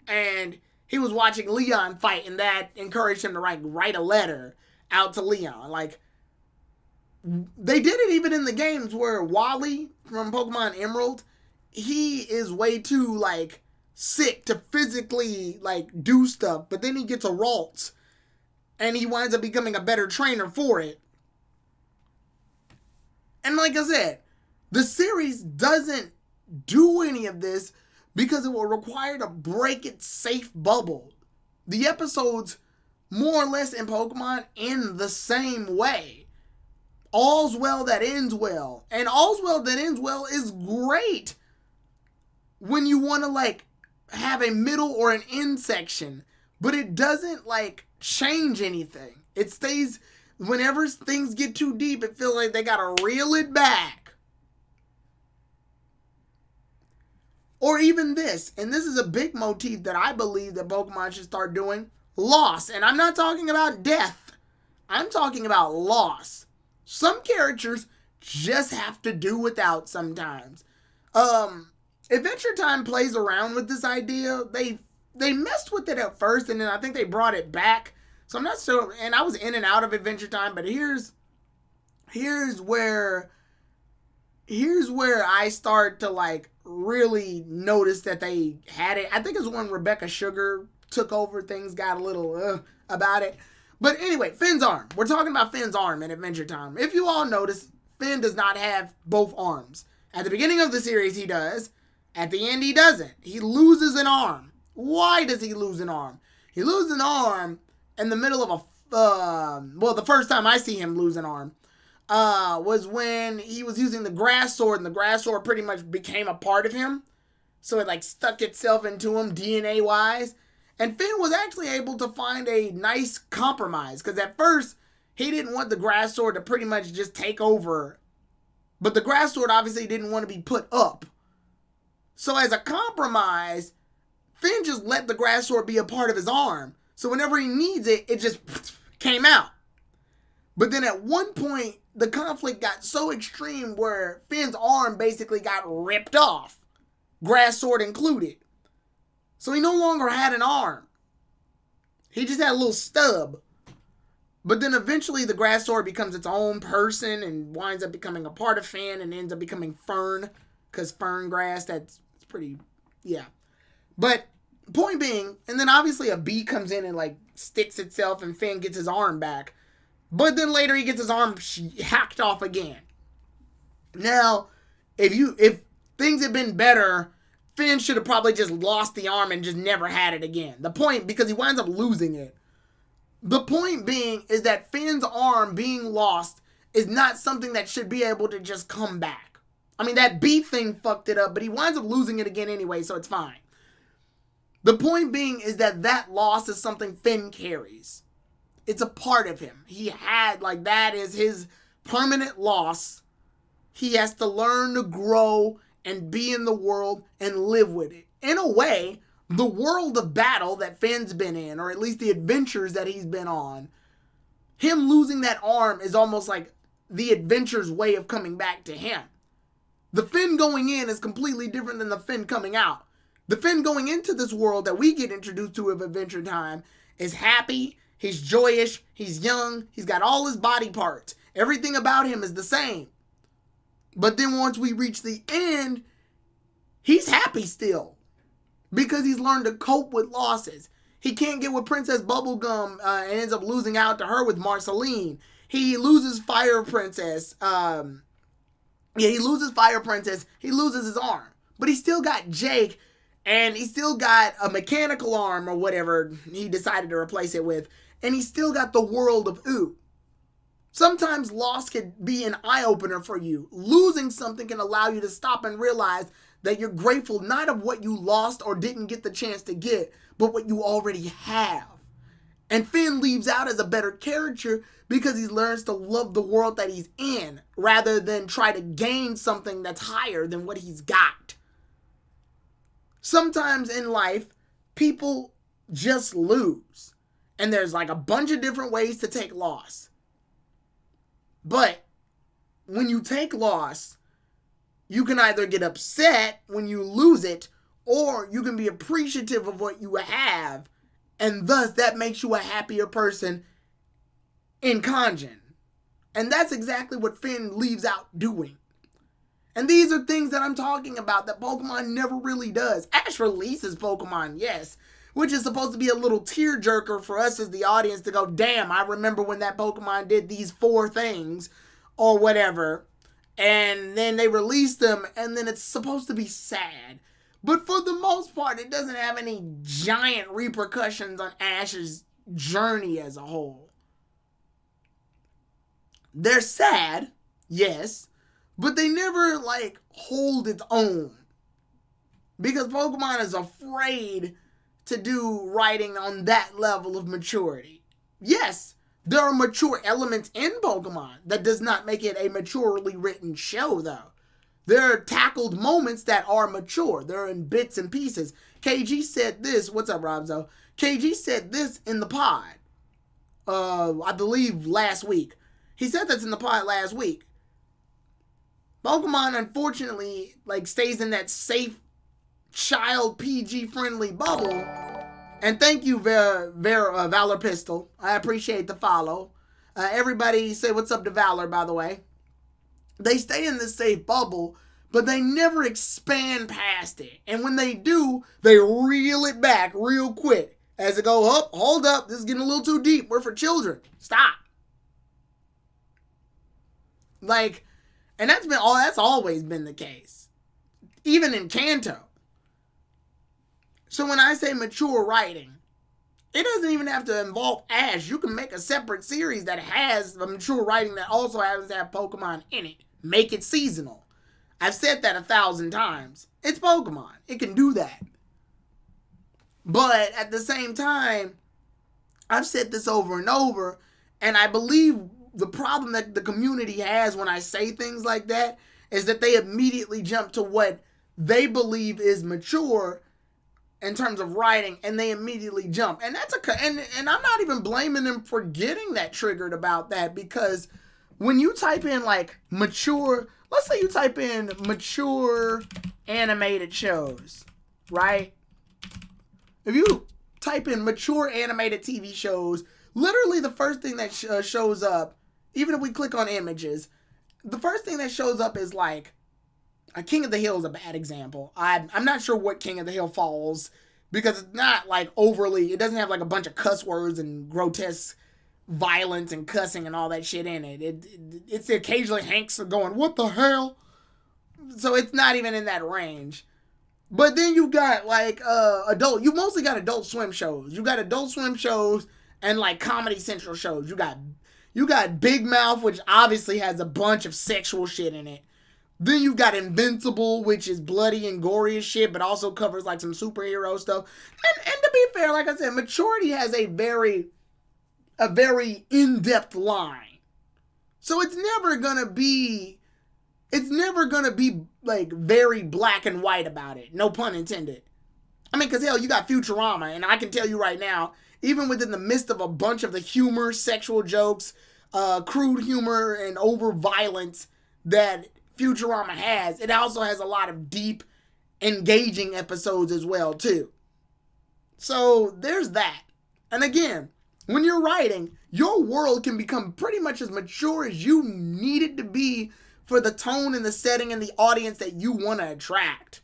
and he was watching Leon fight, and that encouraged him to write a letter out to Leon. They did it even in the games where Wally from Pokemon Emerald, he is way too sick to physically do stuff, but then he gets a Ralts and he winds up becoming a better trainer for it. And like I said, the series doesn't do any of this because it will require to break its safe bubble. The episodes, more or less in Pokemon, end the same way. All's well that ends well. And all's well that ends well is great when you want to have a middle or an end section, but it doesn't change anything. It stays, whenever things get too deep, it feels like they gotta reel it back. Or even this, and this is a big motif that I believe that Pokemon should start doing, loss. And I'm not talking about death. I'm talking about loss. Some characters just have to do without sometimes. Adventure Time plays around with this idea. They messed with it at first, and then I think they brought it back. So I'm not sure, and I was in and out of Adventure Time, but here's where I start to really notice that they had it. I think it's when Rebecca Sugar took over, things got a little about it. But anyway, Finn's arm. We're talking about Finn's arm in Adventure Time. If you all notice, Finn does not have both arms. At the beginning of the series, he does. At the end, he doesn't. He loses an arm. Why does he lose an arm? He loses an arm in the middle of the first time I see him lose an arm was when he was using the grass sword, and the grass sword pretty much became a part of him. So it stuck itself into him DNA-wise. And Finn was actually able to find a nice compromise, because at first, he didn't want the grass sword to pretty much just take over. But the grass sword obviously didn't want to be put up. So as a compromise, Finn just let the grass sword be a part of his arm. So whenever he needs it, it just came out. But then at one point, the conflict got so extreme where Finn's arm basically got ripped off, grass sword included. So he no longer had an arm. He just had a little stub. But then eventually the grass sword becomes its own person and winds up becoming a part of Finn and ends up becoming Fern. Because fern grass, that's pretty, yeah. But point being, and then obviously a bee comes in and like sticks itself and Finn gets his arm back. But then later he gets his arm hacked off again. Now, if things had been better, Finn should have probably just lost the arm and just never had it again. The point, because he winds up losing it. The point being is that Finn's arm being lost is not something that should be able to just come back. I mean, that bee thing fucked it up, but he winds up losing it again anyway, so it's fine. The point being is that loss is something Finn carries. It's a part of him. That is his permanent loss. He has to learn to grow and be in the world and live with it. In a way, the world of battle that Finn's been in, or at least the adventures that he's been on, him losing that arm is almost like the adventure's way of coming back to him. The Finn going in is completely different than the Finn coming out. The Finn going into this world that we get introduced to of Adventure Time is happy, he's joyous, he's young, he's got all his body parts. Everything about him is the same. But then once we reach the end, he's happy still. Because he's learned to cope with losses. He can't get with Princess Bubblegum and ends up losing out to her with Marceline. He loses Fire Princess. He loses Fire Princess. He loses his arm. But he still got Jake. And he still got a mechanical arm or whatever he decided to replace it with. And he still got the world of Ooh. Sometimes loss can be an eye-opener for you. Losing something can allow you to stop and realize that you're grateful not of what you lost or didn't get the chance to get, but what you already have. And Finn leaves out as a better character because he learns to love the world that he's in rather than try to gain something that's higher than what he's got. Sometimes in life, people just lose. And there's like a bunch of different ways to take loss. But when you take loss, you can either get upset when you lose it, or you can be appreciative of what you have, and thus that makes you a happier person in Kanjin. And that's exactly what Finn leaves out doing. And these are things that I'm talking about that Pokemon never really does. Ash releases Pokemon, yes, which is supposed to be a little tearjerker for us as the audience to go, damn, I remember when that Pokemon did these 4 things, or whatever. And then they release them, and then it's supposed to be sad. But for the most part, it doesn't have any giant repercussions on Ash's journey as a whole. They're sad, yes, but they never, hold its own. Because Pokemon is afraid to do writing on that level of maturity. Yes, there are mature elements in Pokemon. That does not make it a maturely written show, though. There are tackled moments that are mature. They're in bits and pieces. KG said this. What's up, Robzo? KG said this in the pod. I believe last week. He said that's in the pod last week. Pokemon, unfortunately, stays in that safe, child PG-friendly bubble. And thank you, Valor Pistol. I appreciate the follow. Everybody say what's up to Valor, by the way. They stay in this safe bubble, but they never expand past it. And when they do, they reel it back real quick. As it go up, hold up, this is getting a little too deep. We're for children. Stop. And that's always been the case. Even in Kanto. So when I say mature writing, it doesn't even have to involve Ash. You can make a separate series that has a mature writing that also happens to have Pokemon in it. Make it seasonal. I've said that 1,000 times. It's Pokemon. It can do that. But at the same time, I've said this over and over, and I believe the problem that the community has when I say things like that is that they immediately jump to what they believe is mature in terms of writing, and they immediately jump. And and I'm not even blaming them for getting that triggered about that, because when you type in mature, let's say you type in mature animated shows, right? If you type in mature animated TV shows, literally the first thing that shows up, even if we click on images, the first thing that shows up is like, King of the Hill is a bad example. I'm not sure what King of the Hill falls, because it's not like overly, it doesn't have like a bunch of cuss words and grotesque violence and cussing and all that shit in it. It's occasionally Hanks are going, what the hell? So it's not even in that range. But then you got like you mostly got Adult Swim shows. You got Adult Swim shows and like Comedy Central shows. You got Big Mouth, which obviously has a bunch of sexual shit in it. Then you've got Invincible, which is bloody and gory as shit, but also covers like some superhero stuff. And to be fair, like I said, maturity has a very in-depth line. So it's never gonna be like very black and white about it. No pun intended. I mean, because hell, you got Futurama, and I can tell you right now, even within the midst of a bunch of the humor, sexual jokes, crude humor, and over violence that Futurama has, it also has a lot of deep, engaging episodes as well, too. So there's that. And again, when you're writing, your world can become pretty much as mature as you need it to be for the tone and the setting and the audience that you want to attract.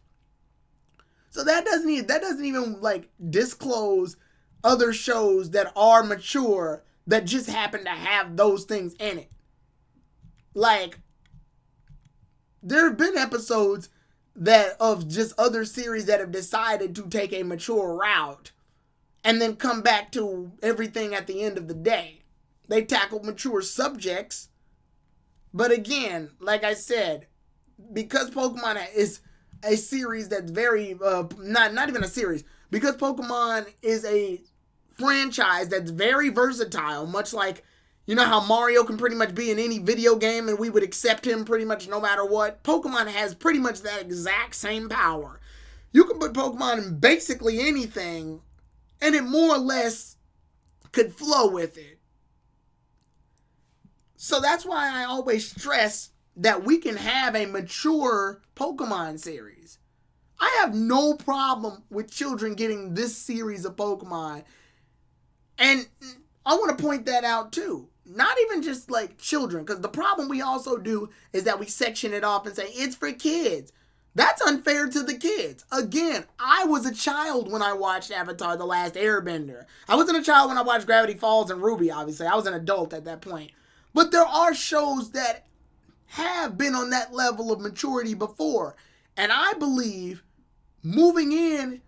So that doesn't even like disclose other shows that are mature that just happen to have those things in it. Like, there have been episodes of just other series that have decided to take a mature route and then come back to everything at the end of the day. They tackled mature subjects, but again, like I said, because Pokemon is a series that's very not even a series, because Pokemon is a franchise that's very versatile, much like, you know how Mario can pretty much be in any video game and we would accept him pretty much no matter what? Pokemon has pretty much that exact same power. You can put Pokemon in basically anything and it more or less could flow with it. So that's why I always stress that we can have a mature Pokemon series. I have no problem with children getting this series of Pokemon. And I want to point that out too. Not even just like children, because the problem we also do is that we section it off and say it's for kids. That's unfair to the kids. Again, I was a child when I watched Avatar: The Last Airbender. I wasn't a child when I watched Gravity Falls and Ruby, obviously. I was an adult at that point. But there are shows that have been on that level of maturity before. And I believe moving in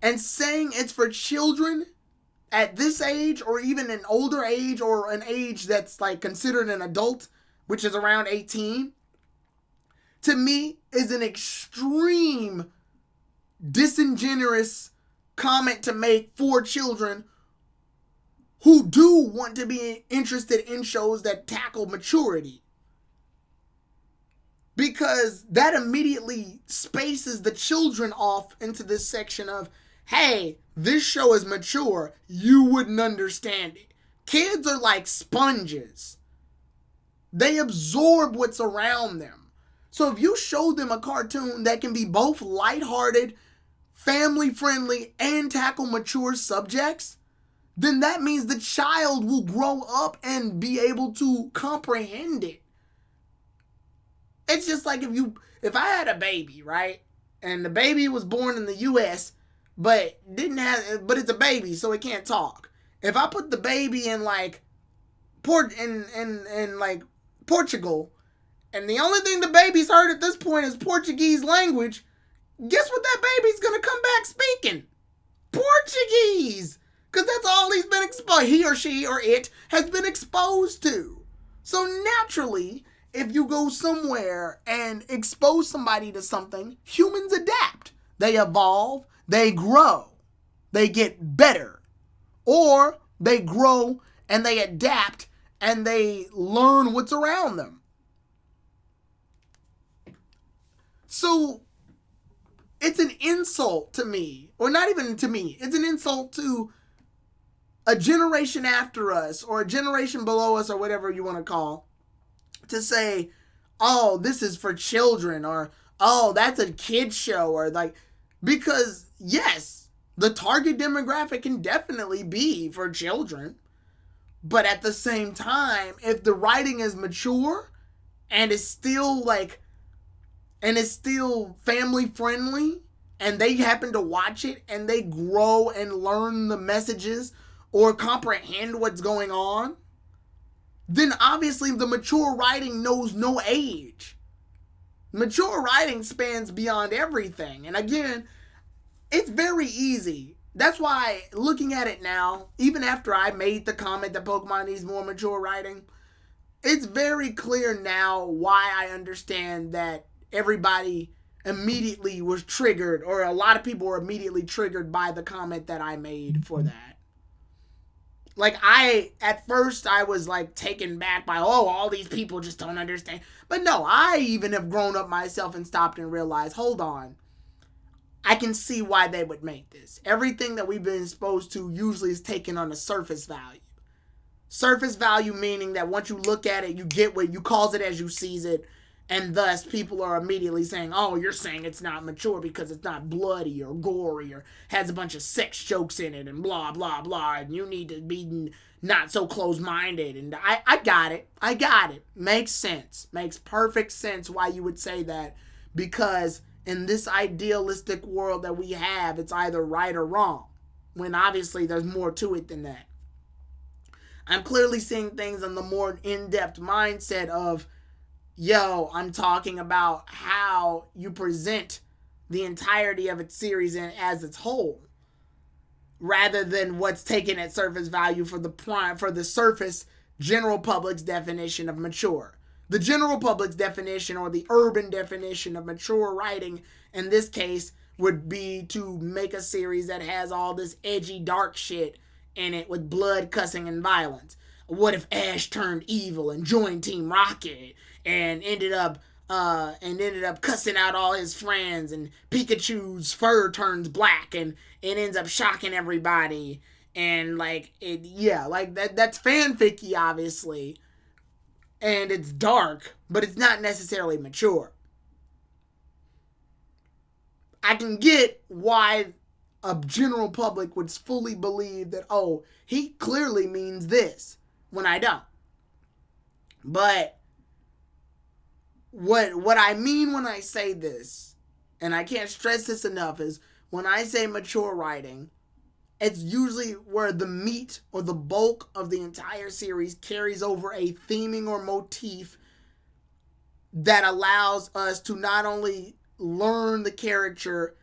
and saying it's for children at this age, or even an older age, or an age that's like considered an adult, which is around 18, to me is an extreme disingenuous comment to make for children who do want to be interested in shows that tackle maturity. Because that immediately spaces the children off into this section of, hey, this show is mature, you wouldn't understand it. Kids are like sponges. They absorb what's around them. So if you show them a cartoon that can be both lighthearted, family-friendly, and tackle mature subjects, then that means the child will grow up and be able to comprehend it. It's just like if I had a baby, right? And the baby was born in the US, but it's a baby, so it can't talk. If I put the baby in like like Portugal, and the only thing the baby's heard at this point is Portuguese language, guess what that baby's gonna come back speaking? Portuguese! Because that's all he's been exposed, he or she or it has been exposed to. So naturally, if you go somewhere and expose somebody to something, humans adapt. They evolve, they grow, they get better. Or they grow and they adapt and they learn what's around them. So it's an insult to me, or not even to me, it's an insult to a generation after us or a generation below us or whatever you want to call, to say, oh, this is for children, or oh, that's a kid show, or like, because yes, The target demographic can definitely be for children. But at the same time, if the writing is mature and is still family friendly, and they happen to watch it and they grow and learn the messages or comprehend what's going on, then obviously the mature writing knows no age. Mature writing spans beyond everything. And again, it's very easy. That's why, looking at it now, even after I made the comment that Pokemon needs more mature writing, it's very clear now why I understand that everybody immediately was triggered, or a lot of people were immediately triggered by the comment that I made for that. Like, at first I was like taken back by, all these people just don't understand. But no, I even have grown up myself and stopped and realized, hold on. I can see why they would make this. Everything that we've been exposed to usually is taken on a surface value. Surface value meaning that once you look at it, you get what you calls it as you sees it, and thus people are immediately saying, oh, you're saying it's not mature because it's not bloody or gory or has a bunch of sex jokes in it and blah, blah, blah, and you need to be not so close-minded. And I got it. I got it. Makes sense. Makes perfect sense why you would say that, because in this idealistic world that we have, it's either right or wrong, when obviously there's more to it than that. I'm clearly seeing things in the more in-depth mindset of, I'm talking about how you present the entirety of its series as its whole, rather than what's taken at surface value for the surface general public's definition of mature. The general public's definition, or the urban definition of mature writing in this case, would be to make a series that has all this edgy, dark shit in it with blood, cussing, and violence. What if Ash turned evil and joined Team Rocket and ended up cussing out all his friends, and Pikachu's fur turns black and it ends up shocking everybody, and that's fanficky, obviously. And it's dark, but it's not necessarily mature. I can get why a general public would fully believe that, he clearly means this, when I don't. But what I mean when I say this, and I can't stress this enough, is when I say mature writing, it's usually where the meat or the bulk of the entire series carries over a theming or motif that allows us to not only learn the character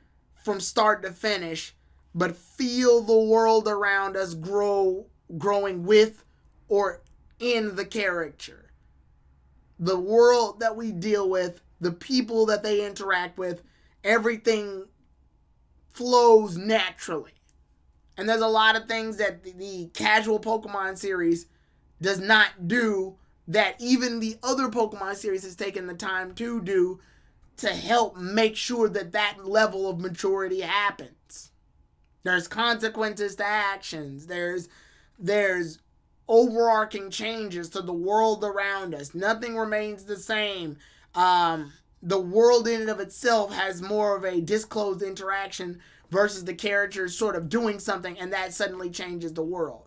from start to finish, but feel the world around us growing with or in the character. The world that we deal with, the people that they interact with, everything flows naturally. And there's a lot of things that the casual Pokemon series does not do that even the other Pokemon series has taken the time to do to help make sure that level of maturity happens. There's consequences to actions. There's overarching changes to the world around us. Nothing remains the same. The world in and of itself has more of a disclosed interaction versus the characters sort of doing something, and that suddenly changes the world.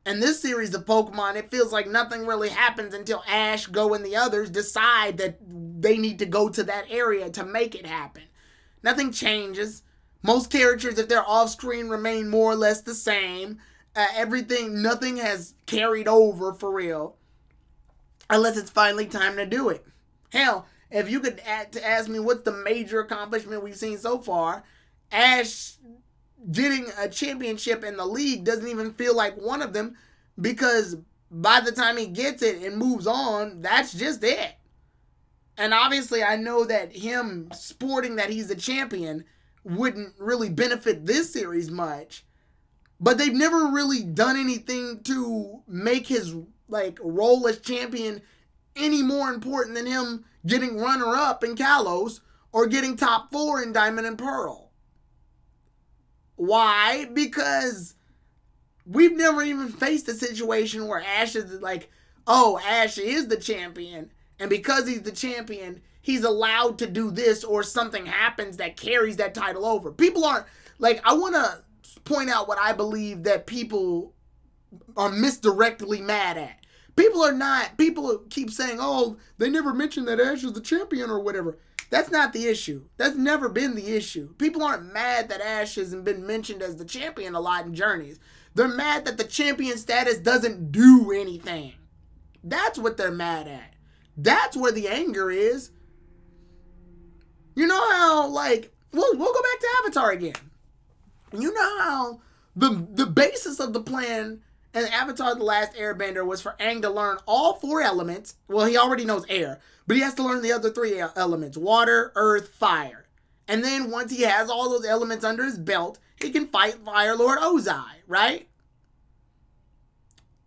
In this series of Pokemon, it feels like nothing really happens until Ash, Go, and the others decide that they need to go to that area to make it happen. Nothing changes. Most characters, if they're off-screen, remain more or less the same. Nothing has carried over for real, unless it's finally time to do it. Hell, if you could ask me what's the major accomplishment we've seen so far, Ash getting a championship in the league doesn't even feel like one of them, because by the time he gets it and moves on, that's just it. And obviously I know that him sporting that he's a champion wouldn't really benefit this series much, but they've never really done anything to make his role as champion any more important than him getting runner-up in Kalos or getting top 4 in Diamond and Pearl. Why? Because we've never even faced a situation where Ash is Ash is the champion, and because he's the champion, he's allowed to do this, or something happens that carries that title over. People aren't, like, I want to point out what I believe that people are misdirectly mad at. People keep saying, oh, they never mentioned that Ash is the champion or whatever. That's not the issue. That's never been the issue. People aren't mad that Ash hasn't been mentioned as the champion a lot in Journeys. They're mad that the champion status doesn't do anything. That's what they're mad at. That's where the anger is. You know how, like, we'll go back to Avatar again. You know how the basis of the plan in Avatar The Last Airbender was for Aang to learn all 4 elements. Well, he already knows air, but he has to learn the other 3 elements: water, earth, fire. And then once he has all those elements under his belt, he can fight Fire Lord Ozai, right?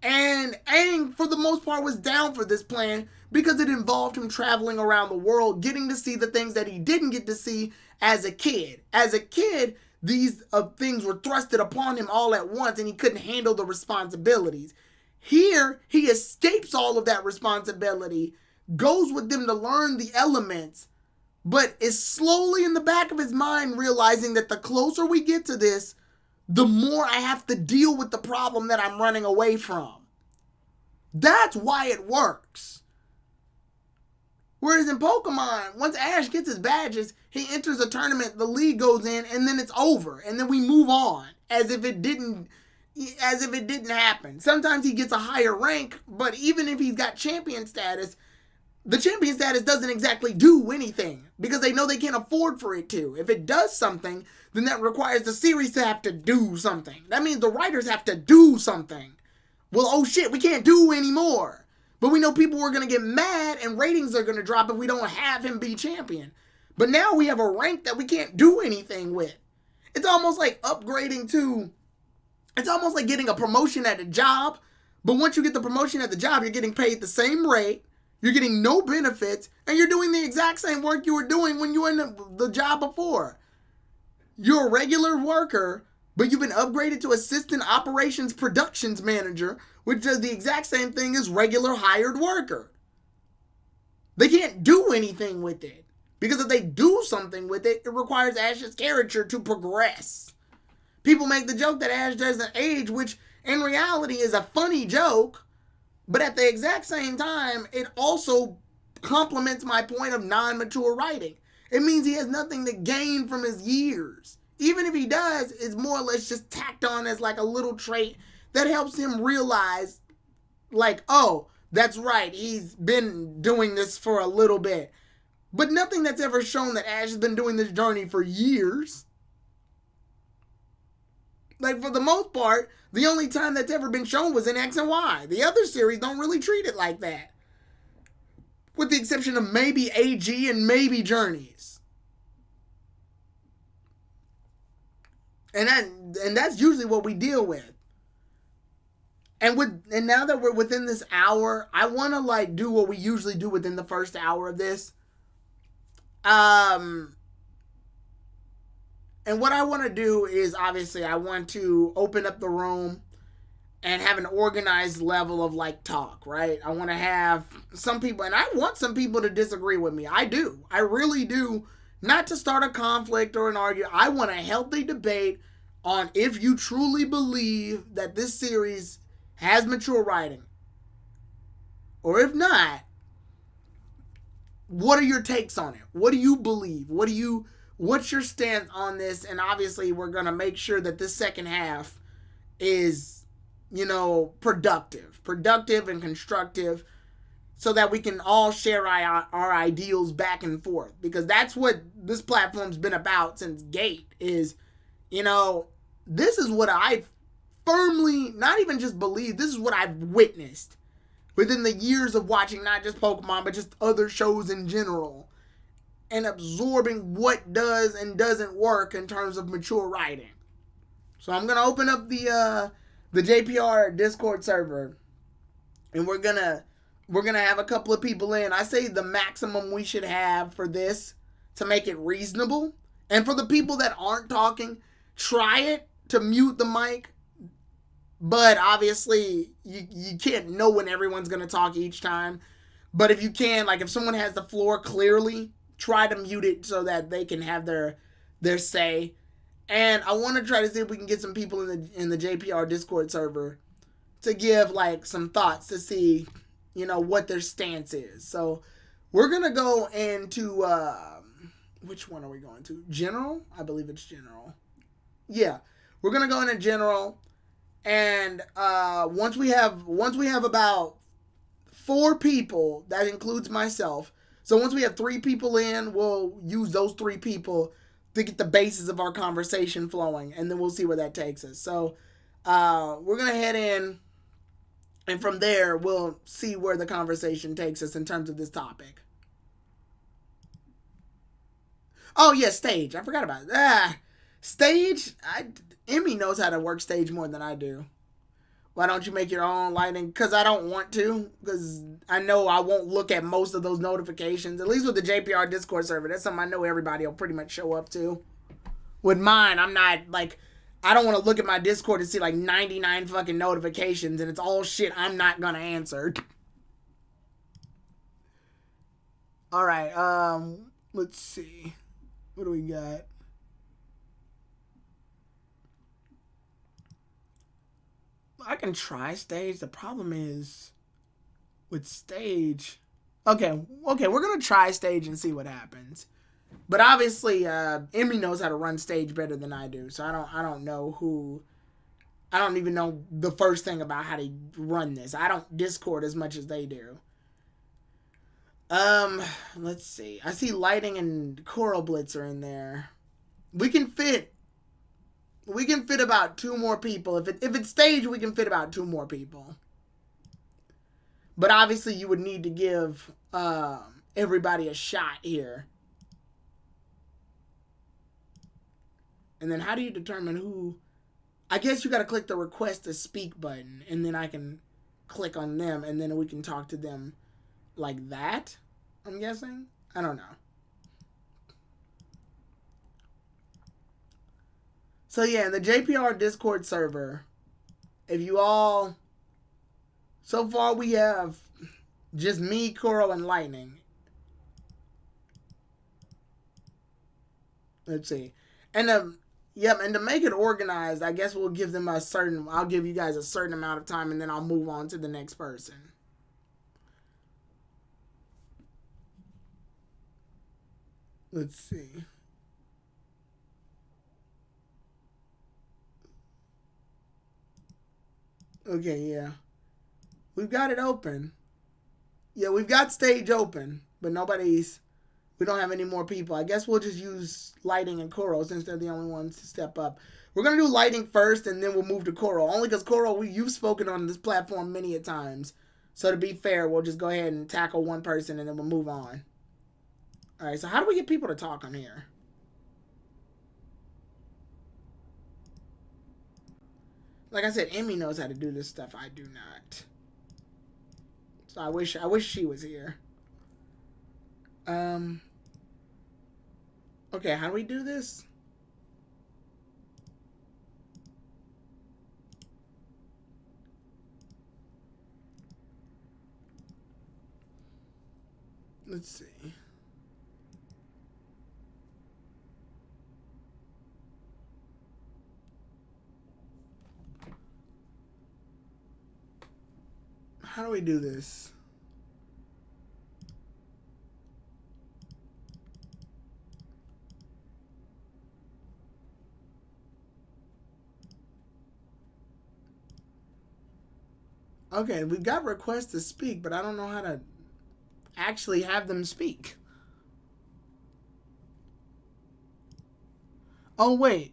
And Aang, for the most part, was down for this plan because it involved him traveling around the world, getting to see the things that he didn't get to see as a kid. As a kid, these things were thrusted upon him all at once, and he couldn't handle the responsibilities. Here, he escapes all of that responsibility, goes with them to learn the elements, but is slowly in the back of his mind realizing that the closer we get to this, the more I have to deal with the problem that I'm running away from. That's why it works. Whereas in Pokemon, once Ash gets his badges, he enters a tournament, the league goes in, and then it's over. And then we move on as if it didn't happen. Sometimes he gets a higher rank, but even if he's got champion status, the champion status doesn't exactly do anything because they know they can't afford for it to. If it does something, then that requires the series to have to do something. That means the writers have to do something. Well, oh shit, we can't do anymore. But we know people are going to get mad and ratings are going to drop if we don't have him be champion. But now we have a rank that we can't do anything with. It's almost like it's almost like getting a promotion at a job. But once you get the promotion at the job, you're getting paid the same rate. You're getting no benefits, and you're doing the exact same work you were doing when you were in the job before. You're a regular worker, but you've been upgraded to Assistant Operations Productions Manager, which does the exact same thing as regular hired worker. They can't do anything with it, because if they do something with it, it requires Ash's character to progress. People make the joke that Ash doesn't age, which in reality is a funny joke, but at the exact same time, it also complements my point of non-mature writing. It means he has nothing to gain from his years. Even if he does, it's more or less just tacked on as like a little trait that helps him realize, like, oh, that's right, he's been doing this for a little bit. But nothing that's ever shown that Ash has been doing this journey for years. Like, for the most part, the only time that's ever been shown was in X and Y. The other series don't really treat it like that. With the exception of maybe AG and maybe Journeys. And that's usually what we deal with. And now that we're within this hour, I want to like do what we usually do within the first hour of this. And what I want to do is, obviously, I want to open up the room and have an organized level of, like, talk, right? I want to have some people, and I want some people to disagree with me. I do. I really do. Not to start a conflict or an argument. I want a healthy debate on if you truly believe that this series has mature writing. Or if not, what are your takes on it? What do you believe? What's your stance on this? And obviously, we're going to make sure that this second half is, productive and constructive so that we can all share our ideals back and forth. Because that's what this platform's been about since Gate is, this is what I firmly, not even just believe, this is what I've witnessed within the years of watching not just Pokemon, but just other shows in general. And absorbing what does and doesn't work in terms of mature writing. So I'm gonna open up the JPR Discord server, and we're gonna have a couple of people in. I say the maximum we should have for this to make it reasonable. And for the people that aren't talking, try it to mute the mic. But obviously, you can't know when everyone's gonna talk each time. But if you can, like if someone has the floor clearly, try to mute it so that they can have their say. And I want to try to see if we can get some people in the JPR Discord server to give like some thoughts to see, you know, what their stance is. So we're gonna go into which one are we going to? General? I believe it's general. Yeah, we're gonna go into general, and once we have about 4 people, that includes myself. So once we have 3 people in, we'll use those 3 people to get the basis of our conversation flowing, and then we'll see where that takes us. So we're gonna head in, and from there we'll see where the conversation takes us in terms of this topic. Oh yeah, stage. I forgot about it. Stage. Emmy knows how to work stage more than I do. Why don't you make your own lighting? Because I don't want to. Because I know I won't look at most of those notifications. At least with the JPR Discord server, that's something I know everybody will pretty much show up to. With mine, I'm not like, I don't want to look at my Discord and see like 99 fucking notifications and it's all shit I'm not gonna answer. All right. Let's see. What do we got? I can try stage. The problem is with stage. Okay, we're gonna try stage and see what happens. But obviously, Emmy knows how to run stage better than I do, so I don't know who. I don't even know the first thing about how to run this. I don't Discord as much as they do. Let's see. I see lighting and Coral Blitzer in there. We can fit about 2 more people. If it's stage, we can fit about 2 more people. But obviously, you would need to give everybody a shot here. And then how do you determine who? I guess you got to click the request to speak button, and then I can click on them, and then we can talk to them like that, I'm guessing. I don't know. So yeah, in the JPR Discord server, if you all, so far we have just me, Coral, and Lightning. Let's see. And yep, and to make it organized, I guess we'll give them I'll give you guys a certain amount of time, and then I'll move on to the next person. Let's see. Okay, yeah. We've got it open. Yeah, we've got stage open, but we don't have any more people. I guess we'll just use Lighting and Coral since they're the only ones to step up. We're going to do Lighting first, and then we'll move to Coral. Only because Coral, you've spoken on this platform many a times. So to be fair, we'll just go ahead and tackle one person, and then we'll move on. All right, so how do we get people to talk on here? Like I said, Emmy knows how to do this stuff. I do not. So I wish she was here. Okay, how do we do this? Let's see. How do we do this? Okay, we got requests to speak, but I don't know how to actually have them speak. Oh, wait.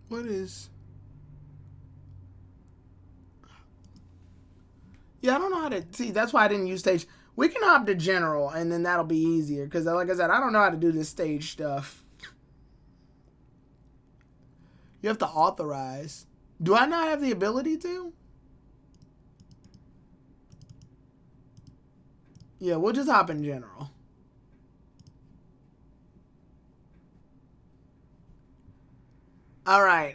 What is... Yeah, I don't know how to... See, that's why I didn't use stage. We can hop to general, and then that'll be easier. Because, like I said, I don't know how to do this stage stuff. You have to authorize. Do I not have the ability to? Yeah, we'll just hop in general. All right.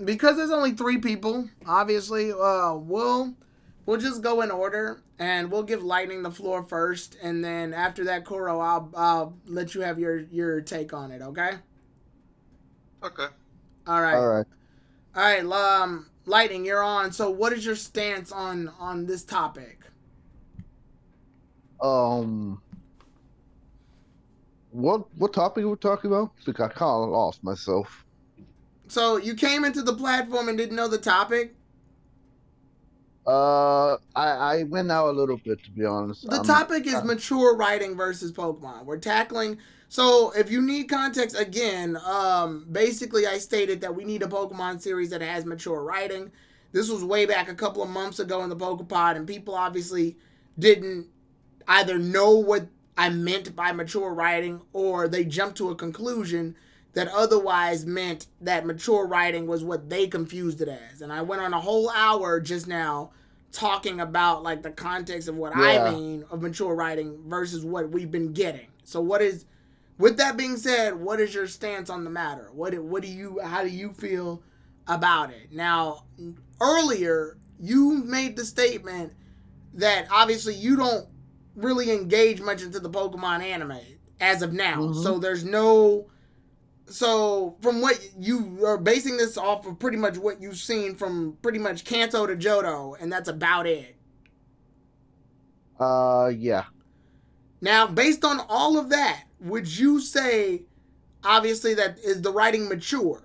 Because there's only three people, obviously, we'll just go in order, and we'll give Lightning the floor first, and then after that, Kuro, I'll let you have your take on it. Okay. Okay. All All right. right. All right. Lightning, you're on. So, what is your stance on this topic? Um, what topic are we talking about? Because I kind of lost myself. So, you came into the platform and didn't know the topic. I went out a little bit to be honest. The topic is Uh, mature writing versus Pokemon. We're tackling. So, if you need context, again, basically, I stated that we need a Pokemon series that has mature writing. This was way back a couple of months ago in the Pokepod, and people obviously didn't either know what I meant by mature writing or they jumped to a conclusion that otherwise meant that mature writing was what they confused it as. And I went on a whole hour just now talking about like the context of what I yeah. mean of mature writing versus what we've been getting. So what is with that being said, what is your stance on the matter? What do you how do you feel about it? Now, earlier you made the statement that obviously you don't really engage much into the Pokemon anime as of now. Mm-hmm. So there's no. So from what you are basing this off of, pretty much what you've seen from pretty much Kanto to Johto, and that's about it. Yeah. Now, based on all of that, would you say obviously that is the writing mature?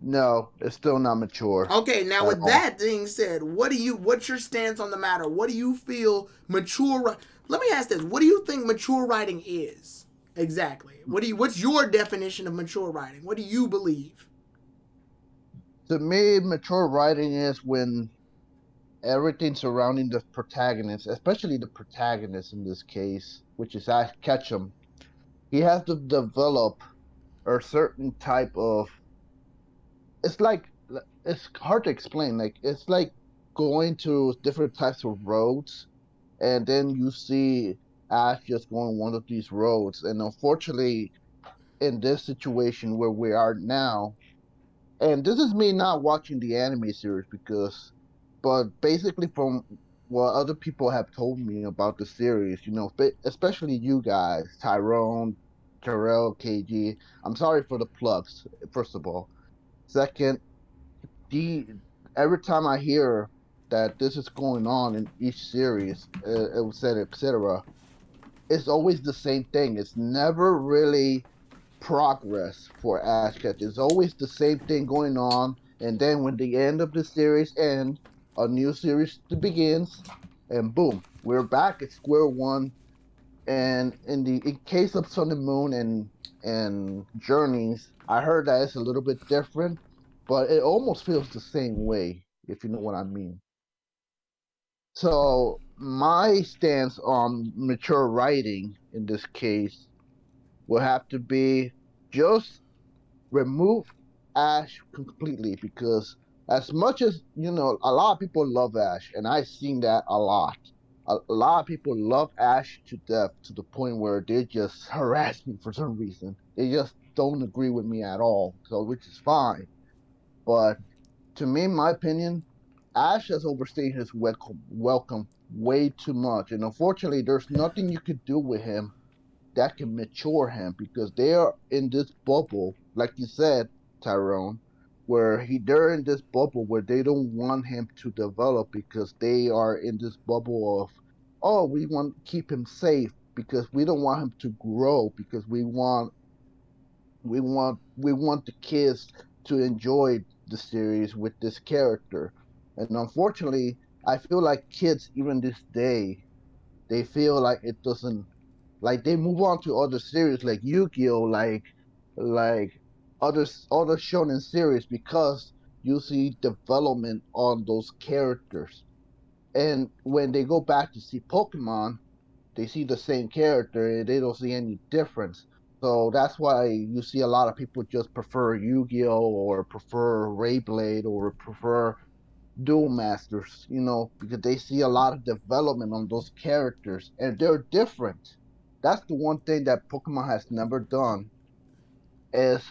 No, it's still not mature Okay, now at with all. that being said, what's your stance on the matter? What do you feel mature? Let me ask this: what do you think mature writing is exactly? What's your definition of mature writing? What do you believe? To me, mature writing is when everything surrounding the protagonist, especially the protagonist in this case, which is Ash Ketchum, he has to develop a certain type of. It's like it's hard to explain. Like it's like going to different types of roads, and then you see Ash just going one of these roads, and unfortunately, in this situation where we are now, and this is me not watching the anime series because, but basically from what other people have told me about the series, especially you guys, Tyrone, Terrell, KG. I'm sorry for the plugs, first of all. Second, the every time I hear that this is going on in each series, et cetera, etc., it's always the same thing. It's never really progress for Ash Ketchum. It's always the same thing going on, and then when the end of the series ends, a new series begins, and boom, we're back at square one. And in case of Sun and Moon and Journeys, I heard that it's a little bit different, but it almost feels the same way, if you know what I mean. So my stance on mature writing in this case will have to be just remove Ash completely because as much as a lot of people love Ash, and I've seen that a lot. A lot of people love Ash to death to the point where they just harass me for some reason. They just don't agree with me at all, so which is fine. But to me, in my opinion, Ash has overstayed his welcome way too much, and unfortunately, there's nothing you could do with him that can mature him because they are in this bubble, like you said, Tyrone, where they're in this bubble where they don't want him to develop because they are in this bubble of, oh, we want to keep him safe because we don't want him to grow because we want the kids to enjoy the series with this character. And unfortunately, I feel like kids even this day they feel like it doesn't like they move on to other series like Yu-Gi-Oh, like other shonen series because you see development on those characters. And when they go back to see Pokemon, they see the same character and they don't see any difference. So that's why you see a lot of people just prefer Yu-Gi-Oh or prefer Rayblade or prefer Duel Masters, because they see a lot of development on those characters and they're different. That's the one thing that Pokemon has never done is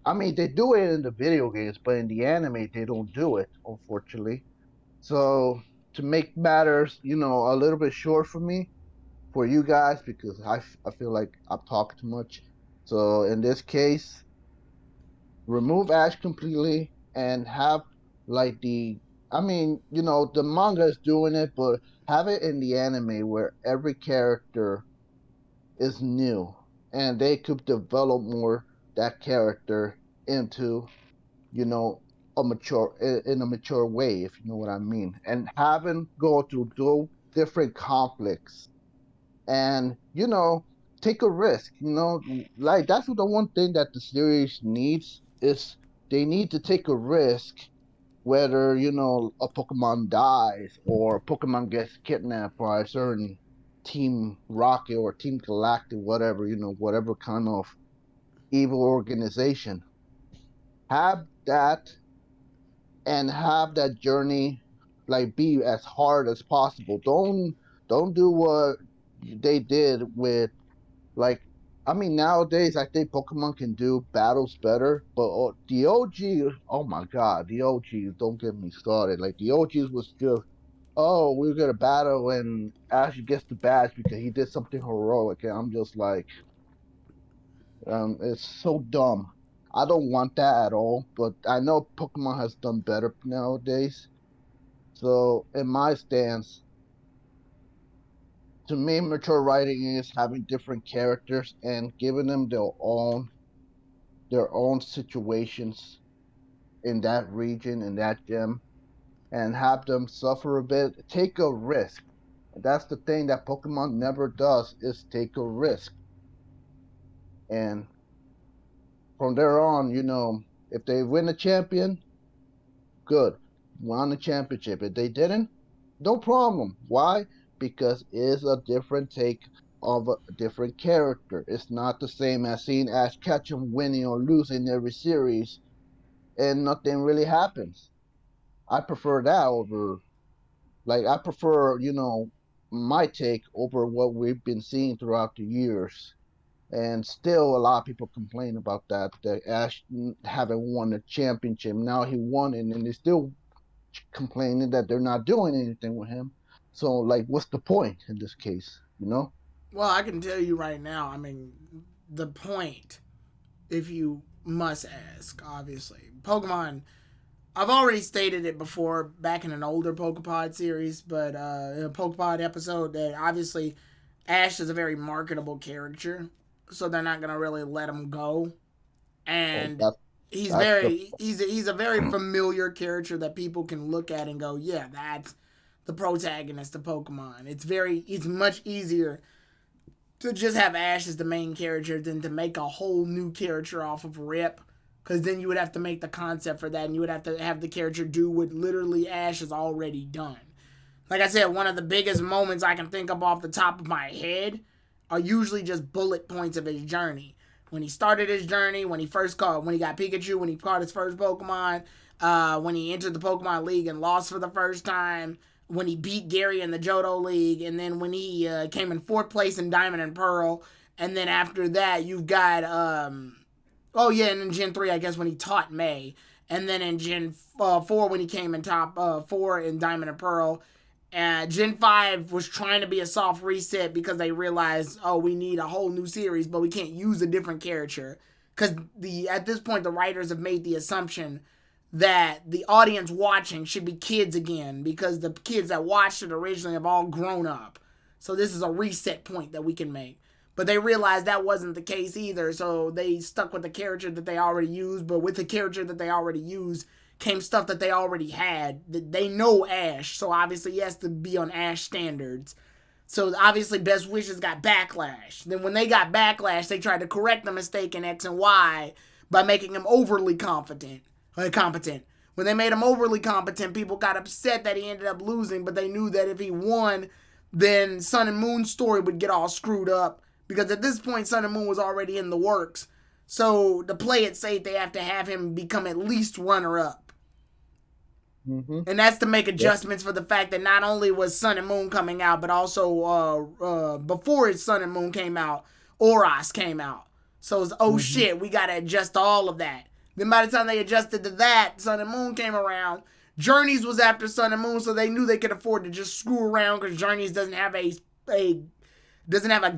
I mean, they do it in the video games, but in the anime, they don't do it, unfortunately. So to make matters, a little bit short for me, for you guys, because I feel like I've talked too much. So in this case, remove Ash completely and have like I mean, the manga is doing it, but have it in the anime where every character is new and they could develop more that character into, you know, in a mature way, if you know what I mean, and having go through different conflicts and take a risk. Like that's what the one thing that the series needs is they need to take a risk, whether a Pokemon dies or a Pokemon gets kidnapped by a certain Team Rocket or Team Galactic, whatever, whatever kind of evil organization. Have that, and have that journey like be as hard as possible. Don't do what they did with, like, I mean, nowadays I think Pokemon can do battles better, but the OG, oh my god, the OG, don't get me started. Like the OGs was just, oh, we're gonna battle and Ash gets the badge because he did something heroic, and I'm just like, it's so dumb. I don't want that at all, but I know Pokemon has done better nowadays. So in my stance, to me, mature writing is having different characters and giving them their own situations in that region, in that gym, and have them suffer a bit, take a risk. That's the thing that Pokemon never does, is take a risk. And from there on, if they win a champion, good, won the championship. If they didn't, no problem. Why? Because it's a different take of a different character. It's not the same as seeing Ash Ketchum winning or losing every series and nothing really happens. I prefer that over, like, I prefer, my take over what we've been seeing throughout the years. And still, a lot of people complain about that Ash haven't won a championship. Now he won it, and they still complaining that they're not doing anything with him. So, like, what's the point in this case? Well, I can tell you right now, I mean, the point, if you must ask, obviously. Pokemon, I've already stated it before back in an older Pokepod series, but in a Pokepod episode, that obviously Ash is a very marketable character, so they're not going to really let him go. Oh, And he's that's the very he's a very familiar character that people can look at and go, yeah, that's the protagonist of Pokemon. It's much easier to just have Ash as the main character than to make a whole new character off of Rip. Because then you would have to make the concept for that, and you would have to have the character do what literally Ash has already done. Like I said, one of the biggest moments I can think of off the top of my head are usually just bullet points of his journey. When he started his journey, when he got Pikachu, when he caught his first Pokemon, when he entered the Pokemon League and lost for the first time, when he beat Gary in the Johto League, and then when he came in fourth place in Diamond and Pearl, and then after that you've got oh yeah, and in Gen 3 I guess when he taught May, and then in Gen 4 when he came in top 4 in Diamond and Pearl. Gen 5 was trying to be a soft reset because they realized, oh, we need a whole new series, but we can't use a different character. Because at this point, the writers have made the assumption that the audience watching should be kids again because the kids that watched it originally have all grown up. So this is a reset point that we can make. But they realized that wasn't the case either, so they stuck with the character that they already used. But with the character that they already used came stuff that they already had. They know Ash, so obviously he has to be on Ash standards. So obviously Best Wishes got backlash. Then when they got backlash, they tried to correct the mistake in X and Y by making him overly competent. When they made him overly competent, people got upset that he ended up losing, but they knew that if he won, then Sun and Moon's story would get all screwed up because at this point Sun and Moon was already in the works. So to play it safe, they have to have him become at least runner up. mm-hmm. And that's to make Yeah. adjustments for the fact that not only was Sun and Moon coming out, but also before Sun and Moon came out, Oros came out. So it's, oh Mm-hmm. shit, we gotta adjust all of that. Then by the time they adjusted to that, Sun and Moon came around. Journeys was after Sun and Moon, so they knew they could afford to just screw around because Journeys doesn't have a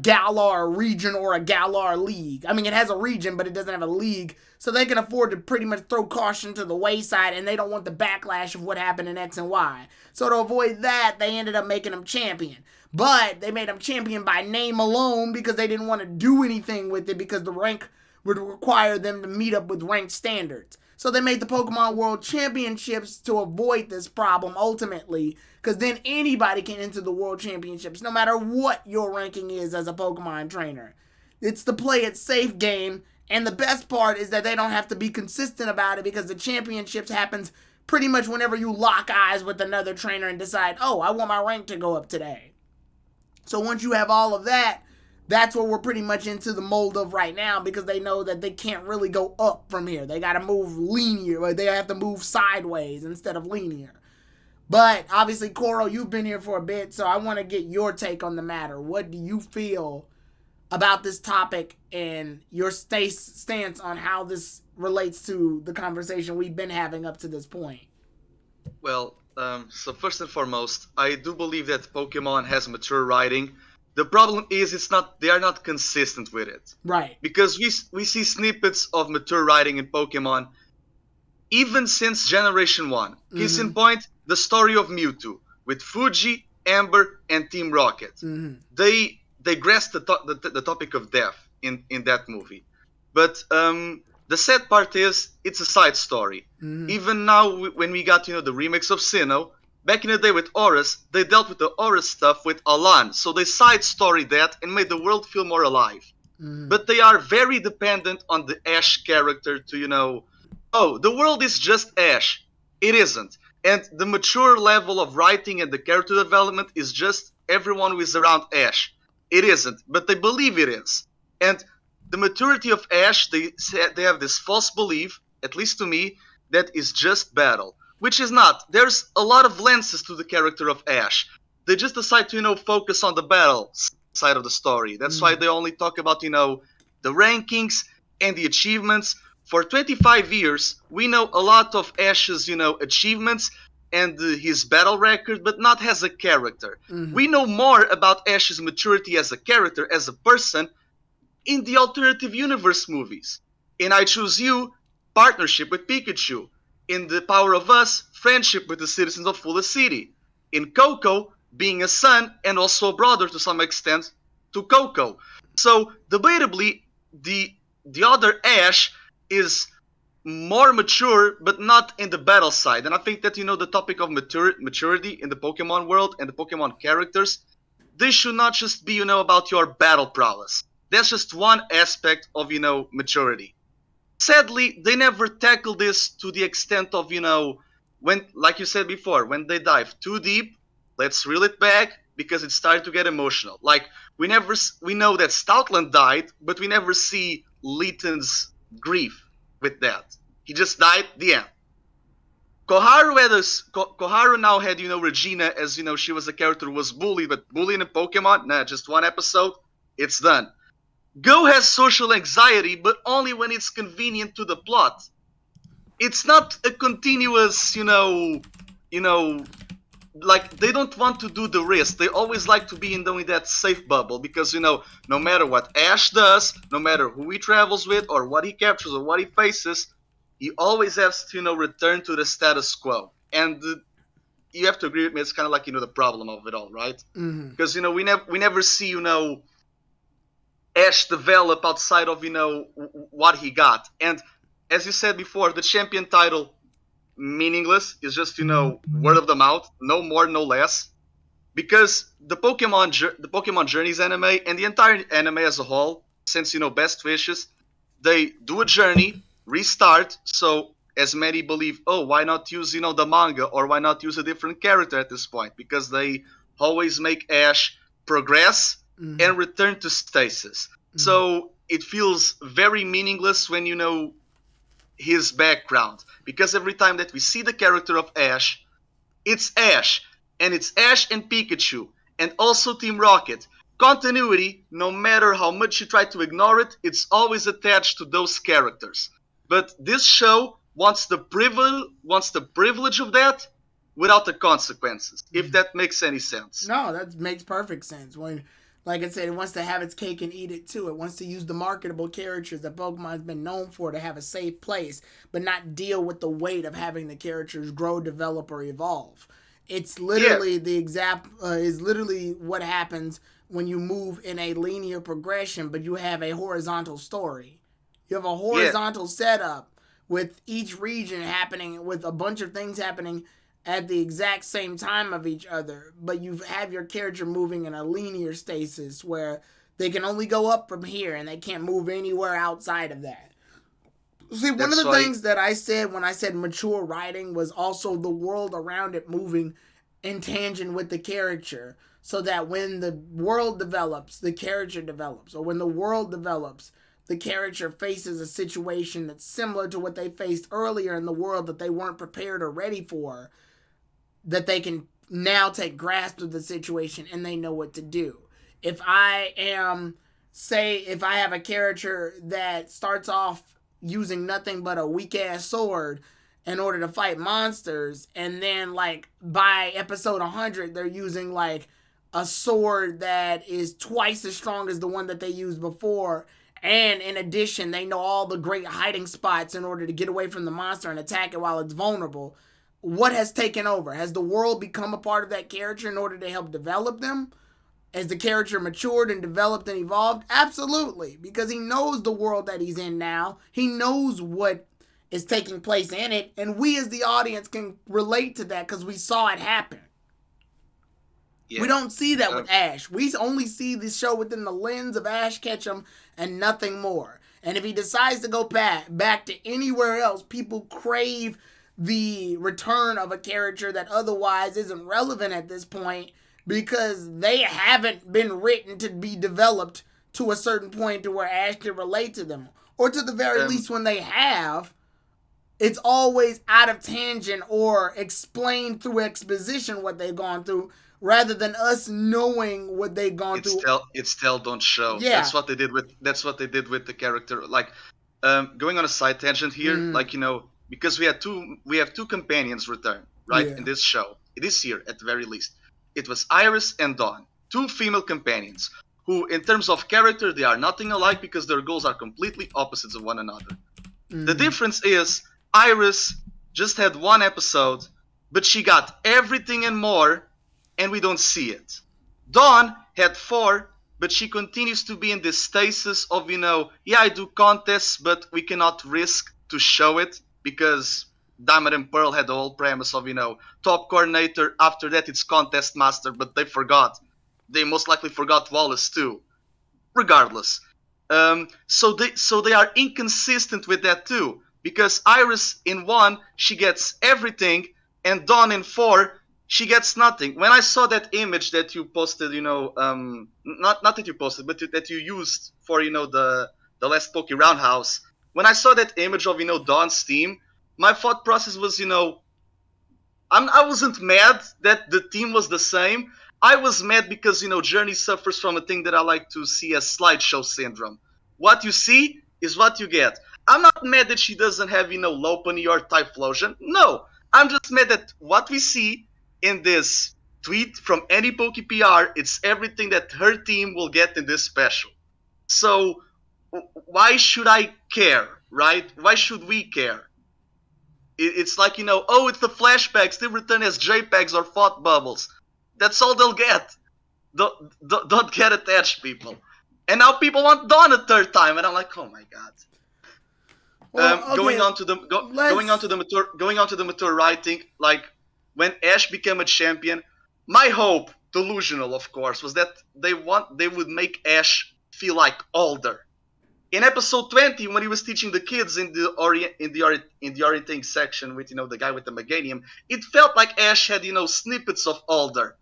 Galar region or a Galar league. I mean, it has a region, but it doesn't have a league. So they can afford to pretty much throw caution to the wayside, and they don't want the backlash of what happened in X and Y. So to avoid that, they ended up making him champion. But they made him champion by name alone because they didn't want to do anything with it because the rank would require them to meet up with ranked standards. So they made the Pokemon World Championships to avoid this problem ultimately, because then anybody can enter the World Championships no matter what your ranking is as a Pokemon trainer. It's the play it safe game, and the best part is that they don't have to be consistent about it because the championships happens pretty much whenever you lock eyes with another trainer and decide, oh, I want my rank to go up today. So once you have all of that, that's what we're pretty much into the mold of right now because they know that they can't really go up from here. They got to move linear. They have to move sideways instead of linear. But obviously, Koro, you've been here for a bit, so I want to get your take on the matter. What do you feel about this topic and your stance on how this relates to the conversation we've been having up to this point? Well, so first and foremost, I do believe that Pokemon has mature writing. The problem is they are not consistent with it. Right. Because we see snippets of mature writing in Pokemon even since Generation 1. Case in point, the story of Mewtwo with Fuji, Amber, and Team Rocket. They grasped the topic of death in that movie. But the sad part is it's a side story. Even now, when we got the remix of Sinnoh, back in the day with Horus, they dealt with the Horus stuff with Alan, so they side storied that and made the world feel more alive. But they are very dependent on the Ash character to oh, the world is just Ash. It isn't. And the mature level of writing and the character development is just everyone who is around Ash. It isn't, but they believe it is. And the maturity of Ash, they have this false belief, at least to me, that is just battle. Which is not. There's a lot of lenses to the character of Ash. They just decide to, focus on the battle side of the story. That's why they only talk about, the rankings and the achievements. For 25 years, we know a lot of Ash's, achievements and his battle record, but not as a character. We know more about Ash's maturity as a character, as a person, in the alternative universe movies. In I Choose You, partnership with Pikachu. In The Power of Us, friendship with the citizens of Full City. In Coco, being a son and also a brother to some extent to Coco. So, debatably, the other Ash is more mature, but not in the battle side. And I think that, the topic of maturity in the Pokemon world and the Pokemon characters, they should not just be, about your battle prowess. That's just one aspect of, maturity. Sadly, they never tackle this to the extent of, when, like you said before, when they dive too deep, let's reel it back because it started to get emotional. Like, we know that Stoutland died, but we never see Leighton's grief with that. He just died, the end. Koharu now had, Regina as, she was a character who was bullied, but bullying in Pokemon, nah, just one episode, it's done. Go has social anxiety, but only when it's convenient to the plot. It's not a continuous, like they don't want to do the risk. They always like to be in that safe bubble because, no matter what Ash does, no matter who he travels with or what he captures or what he faces, he always has to, return to the status quo. And you have to agree with me, it's kind of like, the problem of it all, right? Because, we never see, Ash develop outside of what he got. And as you said before, the champion title meaningless. Is just word of the mouth, no more, no less. Because the Pokemon Journeys anime and the entire anime as a whole, since Best Wishes, they do a journey, restart. So as many believe, oh, why not use the manga or why not use a different character at this point? Because they always make Ash progress and return to stasis. So it feels very meaningless when his background. Because every time that we see the character of Ash, it's Ash. And it's Ash and Pikachu. And also Team Rocket. Continuity, no matter how much you try to ignore it, it's always attached to those characters. But this show wants the privilege of that without the consequences, if that makes any sense. No, that makes perfect sense. When, like I said, it wants to have its cake and eat it too. It wants to use the marketable characters that Pokemon's been known for to have a safe place, but not deal with the weight of having the characters grow, develop, or evolve. It's Yeah, literally the exact is literally what happens when you move in a linear progression, but you have a horizontal story. You have a yeah, horizontal setup with each region happening, with a bunch of things happening at the exact same time of each other, but you have your character moving in a linear stasis where they can only go up from here and they can't move anywhere outside of that. See, one of that's the why. things that I said when I said mature writing was also the world around it moving in tangent with the character, so that when the world develops, the character develops, or when the world develops, the character faces a situation that's similar to what they faced earlier in the world that they weren't prepared or ready for, that they can now take grasp of the situation and they know what to do. If I am, say, if I have a character that starts off using nothing but a weak ass sword in order to fight monsters, and then like by episode 100 they're using like a sword that is twice as strong as the one that they used before, and in addition they know all the great hiding spots in order to get away from the monster and attack it while it's vulnerable, what has taken over? Has the world become a part of that character in order to help develop them? Has the character matured and developed and evolved? Absolutely, because he knows the world that he's in now. He knows what is taking place in it, and we as the audience can relate to that because we saw it happen. We Yeah. don't see that Um, with Ash. We only see this show within the lens of Ash Ketchum and nothing more. And if he decides to go back to anywhere else, people crave the return of a character that otherwise isn't relevant at this point because they haven't been written to be developed to a certain point to where Ash can relate to them. Or to the very um, least, when they have, it's always out of tangent or explained through exposition what they've gone through rather than us knowing what they've gone it's through. tell it's tell don't show. Yeah. That's what they did with the character. Like, going on a side tangent here, Mm, like, because we have two companions return, right, in yeah. this show, this year at the very least. It was Iris and Dawn, two female companions who, in terms of character, they are nothing alike because their goals are completely opposites of one another. The Mm, difference is Iris just had one episode, but she got everything and more, and we don't see it. Dawn had four, but she continues to be in this stasis of, yeah, I do contests, but we cannot risk to show it because Diamond and Pearl had the whole premise of, top coordinator. After that, it's contest master, but they forgot. They most likely forgot Wallace too. Regardless, so they are inconsistent with that too, because Iris in one she gets everything, and Dawn in four she gets nothing. When I saw that image that you posted, not that you posted, but that you used for the last Poke Roundhouse. When I saw that image of Dawn's team, my thought process was, I wasn't mad that the team was the same. I was mad because Journey suffers from a thing that I like to see as slideshow syndrome. What you see is what you get. I'm not mad that she doesn't have Lopunny or Typhlosion. No, I'm just mad that what we see in this tweet from any Poke PR, it's everything that her team will get in this special. So why should I care, right? Why should we care? It's like, oh, it's the flashbacks. They return as JPEGs or thought bubbles. That's all they'll get. Don't get attached, people. And now people want Dawn a third time, and I'm like, oh my god. well, Going okay. on to the Let's. mature writing, like when Ash became a champion, my hope, delusional of course, was that they would make Ash feel like older. In episode 20, when he was teaching the kids in the orienting section with the guy with the meganium, it felt like Ash had snippets of older.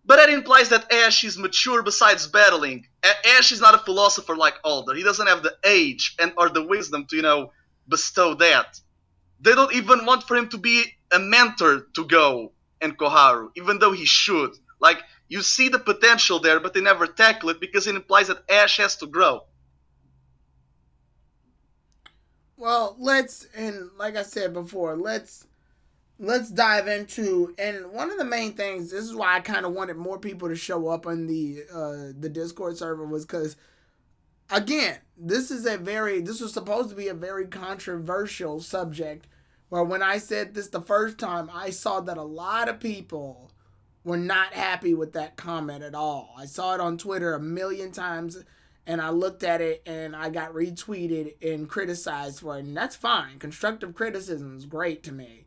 But that implies that Ash is mature besides battling. Ash is not a philosopher like Alder. He doesn't have the age and or the wisdom to bestow that. They don't even want for him to be a mentor to Go and Koharu, even though he should. Like, you see the potential there, but they never tackle it because it implies that Ash has to grow. Well, let's and like I said before, let's dive into, and one of the main things. This is why I kind of wanted more people to show up on the Discord server, was because again, this was supposed to be a very controversial subject. Where when I said this the first time, I saw that a lot of people were not happy with that comment at all. I saw it on Twitter a million times, and I looked at it and I got retweeted and criticized for it. And that's fine. Constructive criticism is great to me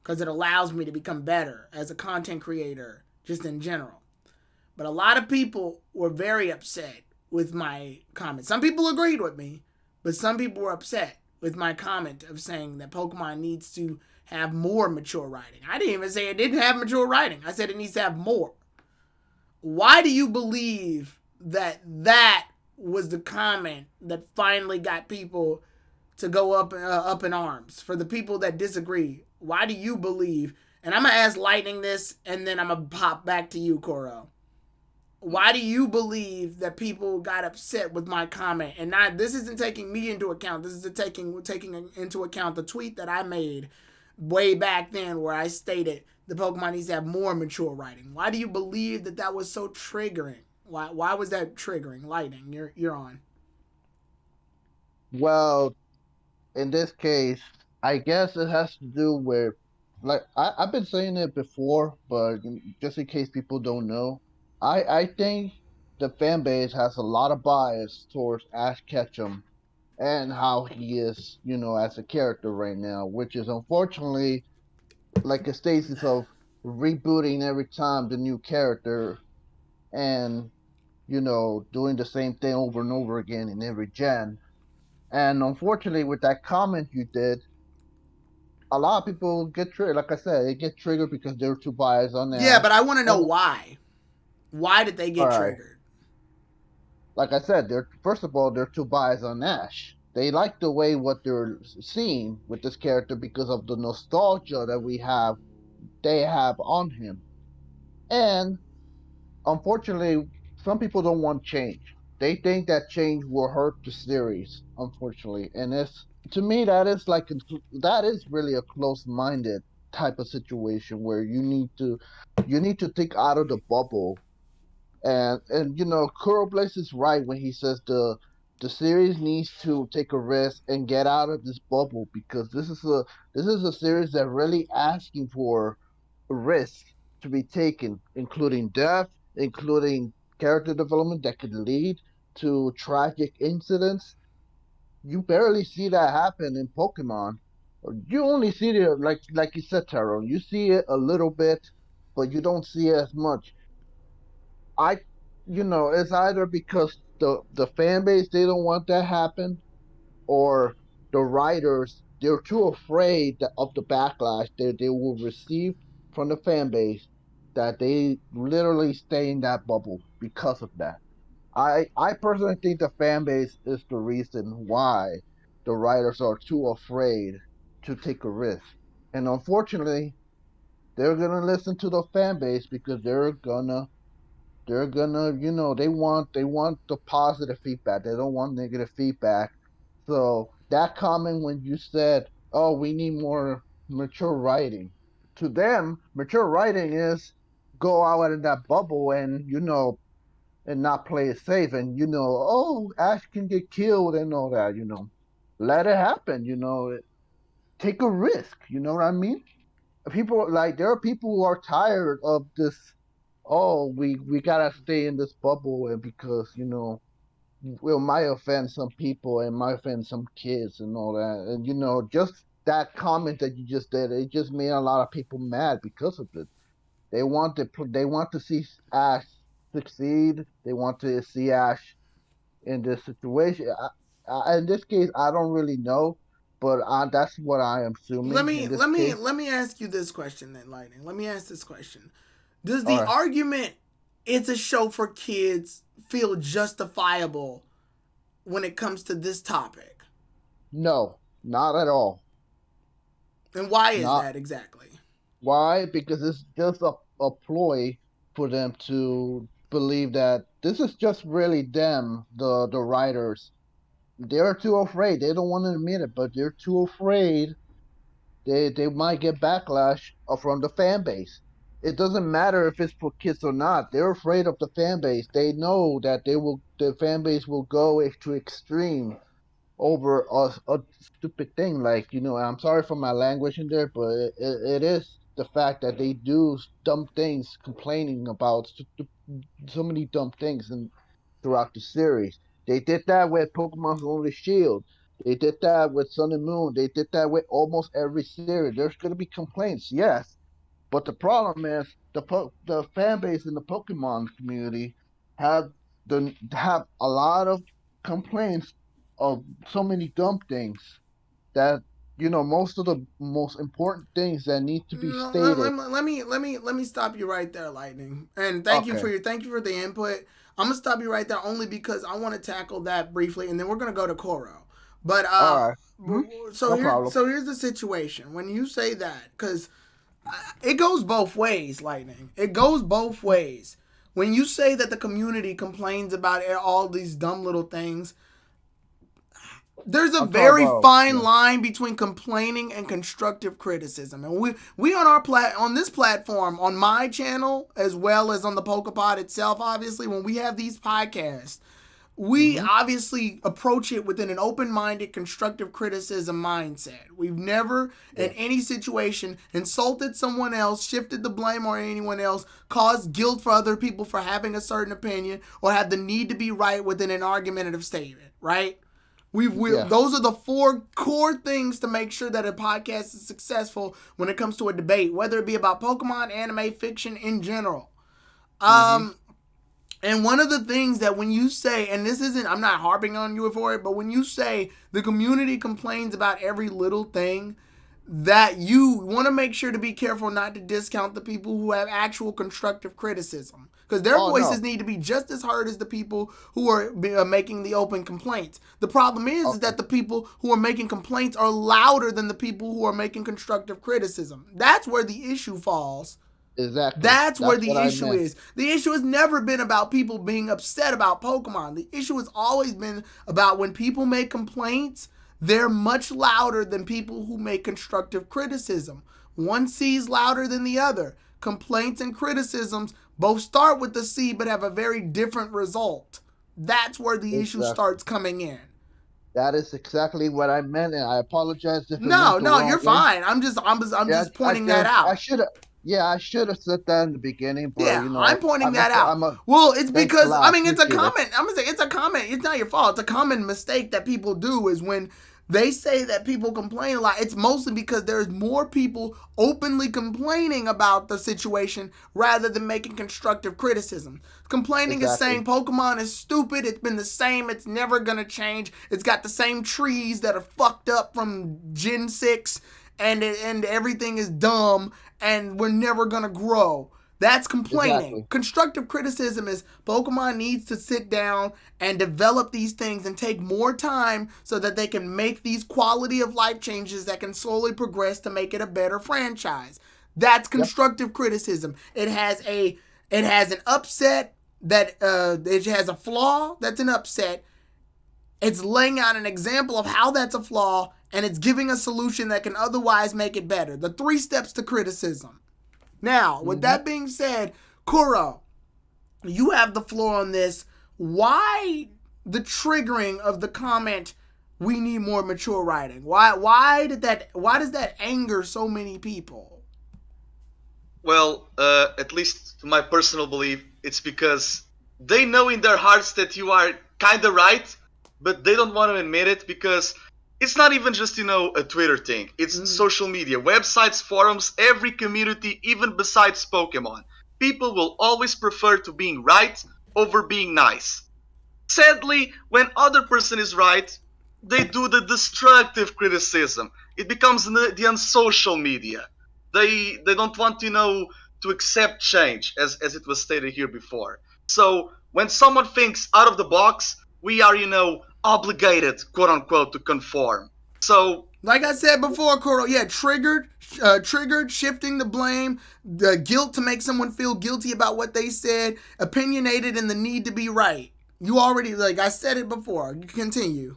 because it allows me to become better as a content creator, just in general. But a lot of people were very upset with my comment. Some people agreed with me, but some people were upset with my comment of saying that Pokemon needs to have more mature writing. I didn't even say it didn't have mature writing. I said it needs to have more. Why do you believe that that was the comment that finally got people to go up in arms? For the people that disagree, why do you believe? And I'm gonna ask Lightning this, and then I'm gonna pop back to you, Koro. Why do you believe that people got upset with my comment? And not, this isn't taking me into account. This is taking into account the tweet that I made way back then, where I stated the Pokemon needs to have more mature writing. Why do you believe that that was so triggering? Why was that triggering? Lightning, you're on. Well, in this case, I guess it has to do with, like, I've been saying it before, but just in case people don't know, I think the fan base has a lot of bias towards Ash Ketchum and how he is, as a character right now, which is unfortunately like a stasis of rebooting every time the new character and, doing the same thing over and over again in every gen. And unfortunately, with that comment you did, a lot of people get triggered. Like I said, they get triggered because they're too biased on Yeah, but Ash. I want to know And why. Why did they all get right, triggered? like I said, they're first of all they're too biased on Ash. They like the way what they're seeing with this character because of the nostalgia that they have on him. And unfortunately, some people don't want change. They think that change will hurt the series, unfortunately. And it's to me that is really a close-minded type of situation where you need to think out of the bubble. And Kuro Blaze is right when he says the series needs to take a risk and get out of this bubble because this is a series that really asking for risk to be taken, including death, including character development that could lead to tragic incidents. You barely see that happen in Pokemon. You only see it like you said, Tyrone. You see it a little bit, but you don't see it as much. I, it's either because the fan base they don't want that happen, or the writers they're too afraid of the backlash they will receive from the fan base that they literally stay in that bubble because of that. I personally think the fan base is the reason why the writers are too afraid to take a risk. And unfortunately, they're gonna listen to the fan base because they're gonna they want the positive feedback. They don't want negative feedback. So that comment when you said, oh, we need more mature writing, to them mature writing is go out in that bubble and not play it safe, and oh, Ash can get killed and all that. Let it happen. Take a risk. You know what I mean? People, like, there are people who are tired of this. Oh, we gotta stay in this bubble, and because well, might offend some people and might offend some kids and all that, and just that comment that you just did, it just made a lot of people mad because of it. They want to see Ash succeed. They want to see Ash in this situation. In this case, I don't really know, but that's what I am Let assuming in me this let me case. let me ask you this question then, Lightning. Let me ask this question. Does All the right. argument it's a show for kids feel justifiable when it comes to this topic? No, not at all. And why is Not that exactly? why? Because it's just a ploy for them to believe that this is just really them, the writers. they're too afraid. They don't want to admit it, but they're too afraid. They might get backlash from the fan base. It doesn't matter if it's for kids or not. They're afraid of the fan base. They know that the fan base will go to extreme over a stupid thing. Like, I'm sorry for my language in there, but it is the fact that they do dumb things, complaining about so many dumb things throughout the series. They did that with Pokemon's Only Shield. They did that with Sun and Moon. They did that with almost every series. There's going to be complaints, yes, but the problem is the fan base in the Pokemon community have a lot of complaints of so many dumb things that most of the most important things that need to be No, stated. let me stop you right there, Lightning. And Okay. thank you for the input. I'm gonna stop you right there only because I want to tackle that briefly, and then we're gonna go to Koro. But All right. Mhm. No problem. so here's the situation when you say that, because it goes both ways, Lightning. It goes both ways. When you say that the community complains about all these dumb little things, there's a I'm talking very about, fine yeah. line between complaining and constructive criticism. And we on our on this platform, on my channel, as well as on the Pokepod itself, obviously, when we have these podcasts, we Hmm. obviously approach it within an open-minded, constructive criticism mindset. We've never, in Yeah. any situation, insulted someone else, shifted the blame on anyone else, caused guilt for other people for having a certain opinion, or had the need to be right within an argumentative statement, right? Yeah. Those are the four core things to make sure that a podcast is successful when it comes to a debate, whether it be about Pokemon, anime, fiction in general. Hmm. Um, and one of the things that when you say, and this isn't, I'm not harping on you for it, but when you say the community complains about every little thing, that you want to make sure to be careful not to discount the people who have actual constructive criticism. Because their Oh voices no. need to be just as heard as the people who are making the open complaints. The problem is Okay. that the people who are making complaints are louder than the people who are making constructive criticism. That's where the issue falls. Exactly. That's where That's what the I issue meant. is. The issue has never been about people being upset about Pokemon. The issue has always been about when people make complaints, they're much louder than people who make constructive criticism. One C is louder than the other. Complaints and criticisms both start with the C but have a very different result. That's where the issue Exactly. starts coming in. That is exactly what I meant, and I apologize if it went No, the no, wrong you're way. fine. I'm Yeah, just pointing that I out. should have. Yeah, I should have said that in the beginning, but Yeah, I'm pointing I'm a, that out. I'm a. Well, it's Thanks a because lot. I I mean it's a appreciate it. comment. I'm gonna say it's a comment. It's not your fault. It's a common mistake that people do is when they say that people complain a lot. It's mostly because there's more people openly complaining about the situation rather than making constructive criticism. Complaining is Exactly. saying Pokemon is stupid. It's been the same. It's never gonna change. It's got the same trees that are fucked up from Gen 6 and everything is dumb and we're never gonna grow. That's complaining. Exactly. Constructive criticism is Pokemon needs to sit down and develop these things and take more time so that they can make these quality of life changes that can slowly progress to make it a better franchise. That's Yep. constructive criticism. It has an upset that it has a flaw that's an upset. It's laying out an example of how that's a flaw and it's giving a solution that can otherwise make it better. The three steps to criticism. Now, with Hmm. that being said, Kuro, you have the floor on this. Why the triggering of the comment? We need more mature writing. Why does that anger so many people? Well, at least to my personal belief, it's because they know in their hearts that you are kinda right, but they don't want to admit it because it's not even just, a Twitter thing. It's Mm, social media, websites, forums, every community, even besides Pokemon. People will always prefer to being right over being nice. Sadly, when other person is right, they do the destructive criticism. It becomes the unsocial media. They don't want to accept change, as it was stated here before. So when someone thinks out of the box, we are obligated, quote unquote, to conform. So like I said before, Kuro, yeah, triggered, shifting the blame, the guilt to make someone feel guilty about what they said, opinionated, and the need to be right. You already, like I said it before. You continue.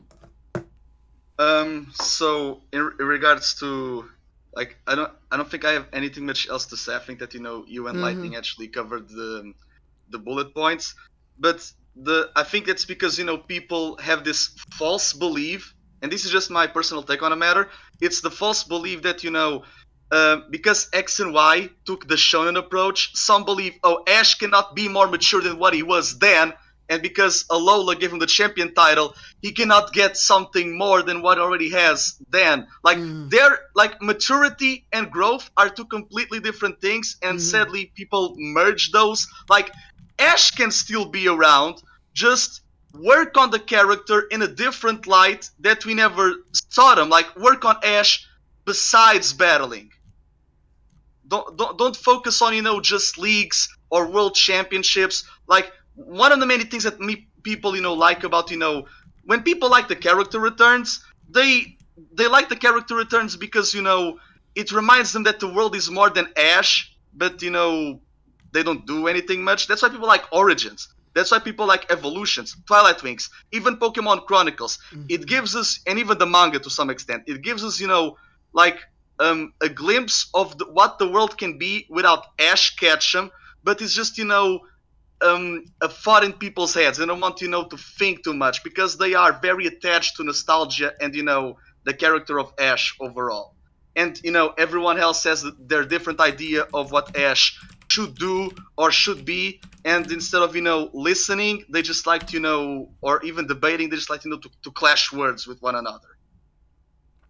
So in regards to like, I don't think I have anything much else to say. I think that you and Mm-hmm. Lightning actually covered the bullet points, but the I think it's because people have this false belief, and this is just my personal take on the matter. It's the false belief that because X and Y took the shonen approach, some believe, oh, Ash cannot be more mature than what he was then, and because Alola gave him the champion title, he cannot get something more than what he already has then. Like, Mm-hmm. their like maturity and growth are two completely different things, and Mm-hmm. sadly people merge those. Like, Ash can still be around, just work on the character in a different light that we never saw them. Like, work on Ash besides battling. Don't focus on just leagues or world championships. Like, one of the many things that people like about when people like the character returns, they like the character returns because it reminds them that the world is more than Ash, but they don't do anything much. That's why people like Origins. That's why people like Evolutions, Twilight Wings, even Pokemon Chronicles. It Mm-hmm. gives us, and even the manga to some extent, it gives us like a glimpse of what the world can be without Ash Ketchum, but it's just a thought in people's heads. They don't want to think too much because they are very attached to nostalgia and the character of Ash overall. And everyone else has their different idea of what Ash should do or should be. And instead of listening, they just like to or even debating, they just like to clash words with one another.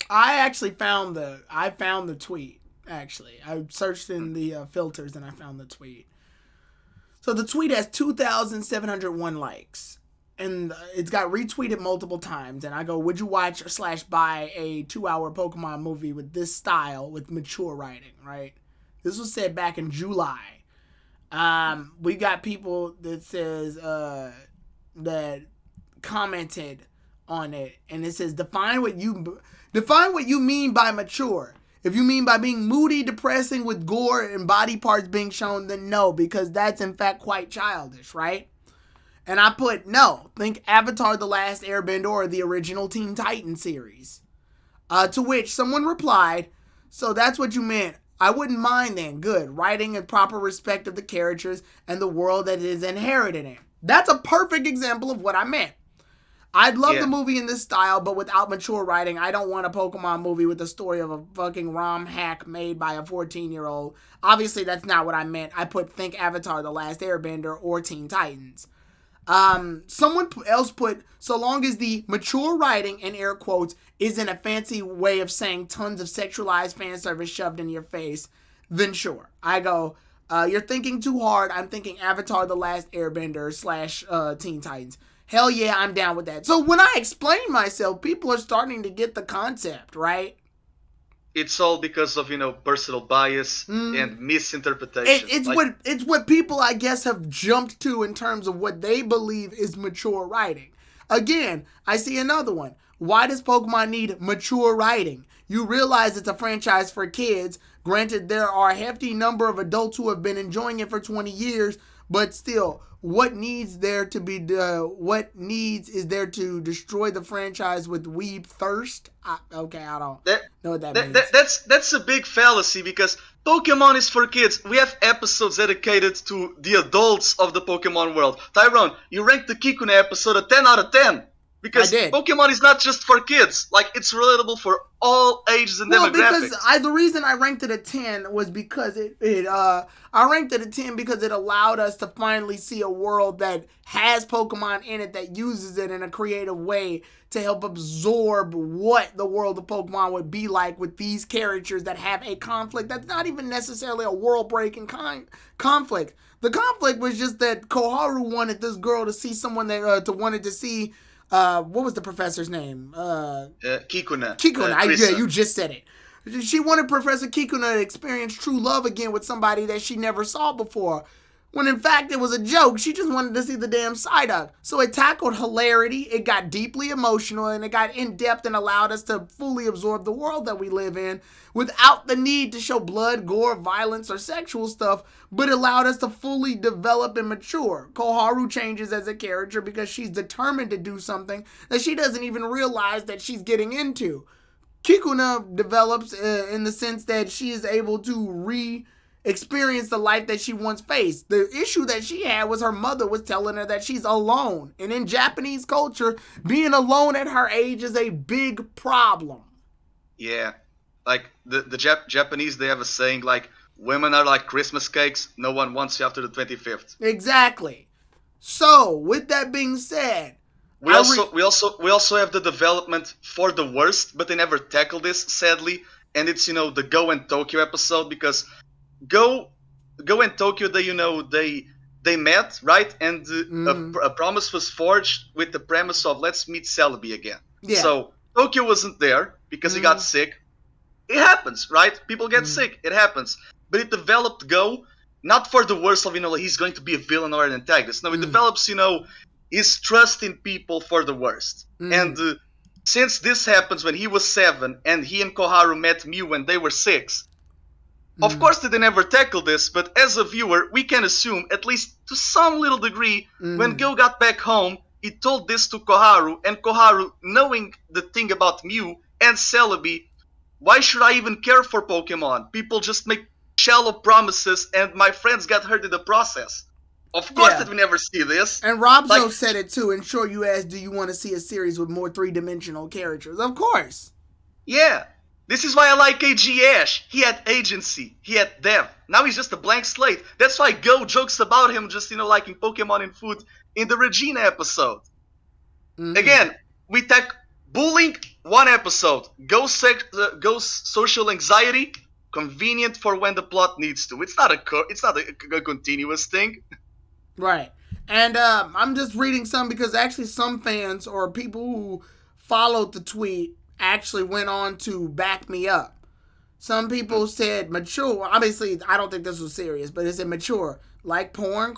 I found the tweet. Actually, I searched in the filters and I found the tweet. So the tweet has 2,701 likes, and it's got retweeted multiple times. And I go, "Would you watch slash buy a 2-hour Pokemon movie with this style with mature writing?" Right. This was said back in July. We got people that says that commented on it, and it says define what you mean by mature. If you mean by being moody, depressing with gore and body parts being shown, then no, because that's in fact quite childish, right? And I put no. Think Avatar: The Last Airbender or the original Teen Titans series. To which someone replied, "So that's what you meant. I wouldn't mind then. Good. Writing in proper respect of the characters and the world that it is inherited in." That's a perfect example of what I meant. I'd love the Yeah. movie in this style, but without mature writing. I don't want a Pokemon movie with the story of a fucking ROM hack made by a 14-year-old. Obviously, that's not what I meant. I put think Avatar: The Last Airbender or Teen Titans. Someone else put, so long as the mature writing, in air quotes, isn't a fancy way of saying tons of sexualized fan service shoved in your face, then sure. I go, you're thinking too hard. I'm thinking Avatar: The Last Airbender slash Teen Titans. Hell yeah, I'm down with that. So when I explain myself, people are starting to get the concept, right? It's all because of personal bias Mm. and misinterpretation. Like, It's what people I guess have jumped to in terms of what they believe is mature writing. Again, I see another one. Why does Pokemon need mature writing? You realize it's a franchise for kids. Granted, there are a hefty number of adults who have been enjoying it for 20 years, but still, what needs is there to destroy the franchise with weeb thirst? Okay, I don't that, know what that that, means. that that's a big fallacy because Pokemon is for kids. We have episodes dedicated to the adults of the Pokemon world. Tyrone, you ranked the Kikune episode a 10 out of 10 I because did. Pokemon is not just for kids. Like, it's relatable for all ages and Well, because demographics. the reason I ranked it a 10 was because I ranked it a 10 because it allowed us to finally see a world that has Pokemon in it, that uses it in a creative way to help absorb what the world of Pokemon would be like with these characters that have a conflict that's not even necessarily a world breaking conflict. The conflict was just that Koharu wanted this girl to see someone that wanted to see what was the professor's name? Kikuna. Kikuna. Yeah, Krisa. you just said it. She wanted Professor Kikuna to experience true love again with somebody that she never saw before. when in fact it was a joke. She just wanted to see the damn Psyduck. So it tackled hilarity, it got deeply emotional, and it got in depth and allowed us to fully absorb the world that we live in without the need to show blood, gore, violence, or sexual stuff, but allowed us to fully develop and mature. Koharu changes as a character because she's determined to do something that she doesn't even realize that she's getting into. Kikuna develops in the sense that she is able to experience the life that she once faced. The issue that she had was her mother was telling her that she's alone. And in Japanese culture, being alone at her age is a big problem. Yeah. Like, the Japanese, they have a saying, like, women are like Christmas cakes. No one wants you after the 25th. Exactly. So, with that being said, we also have the development for the worst, but they never tackle this, sadly. And it's, the Go and Tokyo episode, because Go and Tokyo, they met, right? And a promise was forged with the premise of let's meet Celebi again. Yeah. So Tokyo wasn't there because he got sick. It happens, right? People get sick. It happens. But it developed Go not for the worst of, he's going to be a villain or an antagonist. No, it develops, his trust in people for the worst. And since this happens when he was 7 and he and Koharu met Mew when they were 6, of course they never tackle this, but as a viewer, we can assume, at least to some little degree, when Go got back home, he told this to Koharu, and Koharu, knowing the thing about Mew and Celebi, why should I even care for Pokemon? People just make shallow promises, and my friends got hurt in the process. Of course that we never see this. And Robzo said it too, and sure you asked, do you want to see a series with more three-dimensional characters? Of course. Yeah. This is why I like AG Ash. He had agency. He had depth. Now he's just a blank slate. That's why Go jokes about him just, liking Pokemon and food in the Regina episode. Again, we take bullying, one episode. Go's social anxiety, convenient for when the plot needs to. It's not a continuous thing. Right. And I'm just reading some because actually some fans or people who followed the tweet actually went on to back me up. Some people said mature. Obviously, I don't think this was serious, but it said mature. Like porn, ?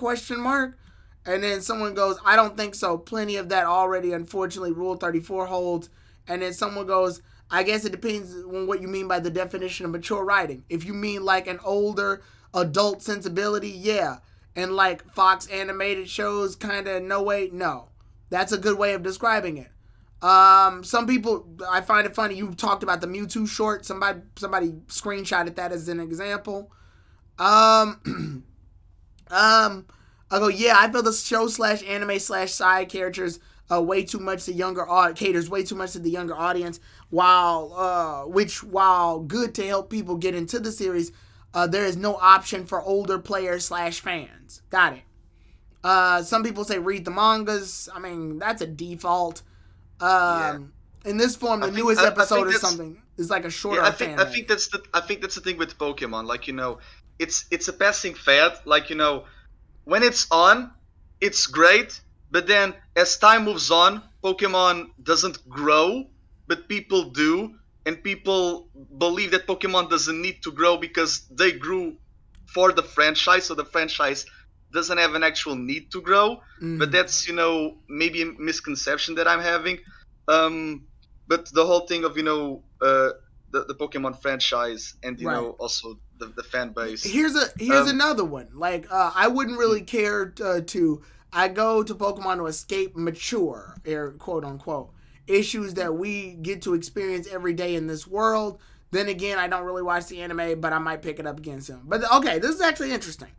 And then someone goes, I don't think so. Plenty of that already, unfortunately, Rule 34 holds. And then someone goes, I guess it depends on what you mean by the definition of mature writing. If you mean like an older adult sensibility, yeah. And like Fox animated shows, kind of, no. That's a good way of describing it. Some people, I find it funny, you talked about the Mewtwo short. Somebody screenshotted that as an example. I go, yeah, I feel the show / anime / side characters way too much to caters way too much to the younger audience, while good to help people get into the series, there is no option for older players / fans. Got it. Some people say read the mangas. I mean, that's a default. In this form, the newest episode or something is like a shorter. I think that's the thing with Pokemon. Like, it's a passing fad. Like, when it's on, it's great. But then as time moves on, Pokemon doesn't grow, but people do, and people believe that Pokemon doesn't need to grow because they grew for the franchise, so the franchise doesn't have an actual need to grow. But that's, maybe a misconception that I'm having. But the whole thing of, the Pokemon franchise and, also the fan base. Here's another one. Like, I wouldn't really care to I go to Pokemon to escape mature, quote unquote, issues that we get to experience every day in this world. Then again, I don't really watch the anime, but I might pick it up again soon. But okay, this is actually interesting.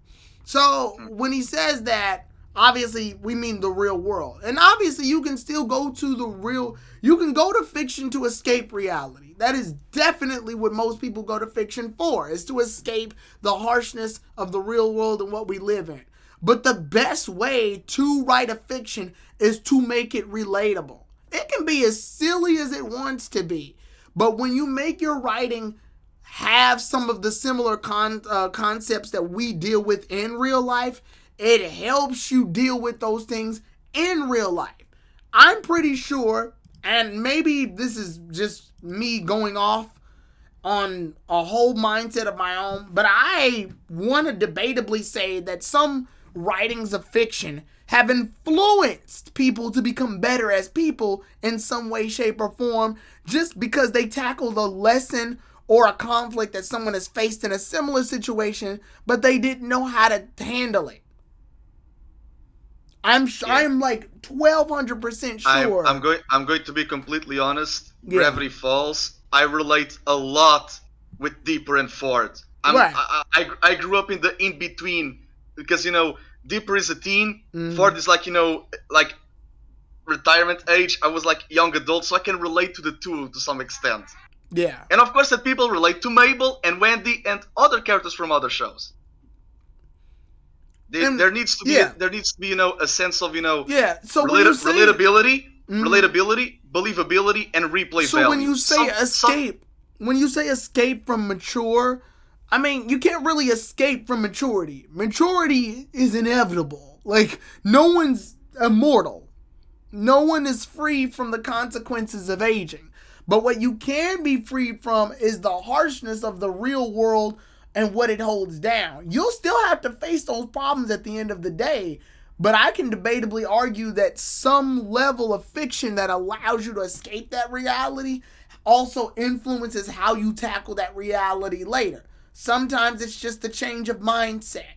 So when he says that, obviously we mean the real world. And obviously you can still go to you can go to fiction to escape reality. That is definitely what most people go to fiction for, is to escape the harshness of the real world and what we live in. But the best way to write a fiction is to make it relatable. It can be as silly as it wants to be. But when you make your writing have some of the similar concepts that we deal with in real life, it helps you deal with those things in real life. I'm pretty sure, and maybe this is just me going off on a whole mindset of my own, but I want to debatably say that some writings of fiction have influenced people to become better as people in some way, shape, or form just because they tackled a lesson or a conflict that someone has faced in a similar situation, but they didn't know how to handle it. I'm like 1,200% sure. I'm going to be completely honest. Yeah. Gravity Falls, I relate a lot with Deeper and Ford. Right. I grew up in the in between because Deeper is a teen, Ford is like like retirement age. I was like young adult, so I can relate to the two to some extent. Yeah. And of course, that people relate to Mabel and Wendy and other characters from other shows. There needs to be a sense of Yeah. So when you say relatability, believability, and replay so value. When you say when you say escape from mature, I mean you can't really escape from maturity. Maturity is inevitable. Like no one's immortal. No one is free from the consequences of aging. But what you can be free from is the harshness of the real world and what it holds down. You'll still have to face those problems at the end of the day, but I can debatably argue that some level of fiction that allows you to escape that reality also influences how you tackle that reality later. Sometimes it's just a change of mindset.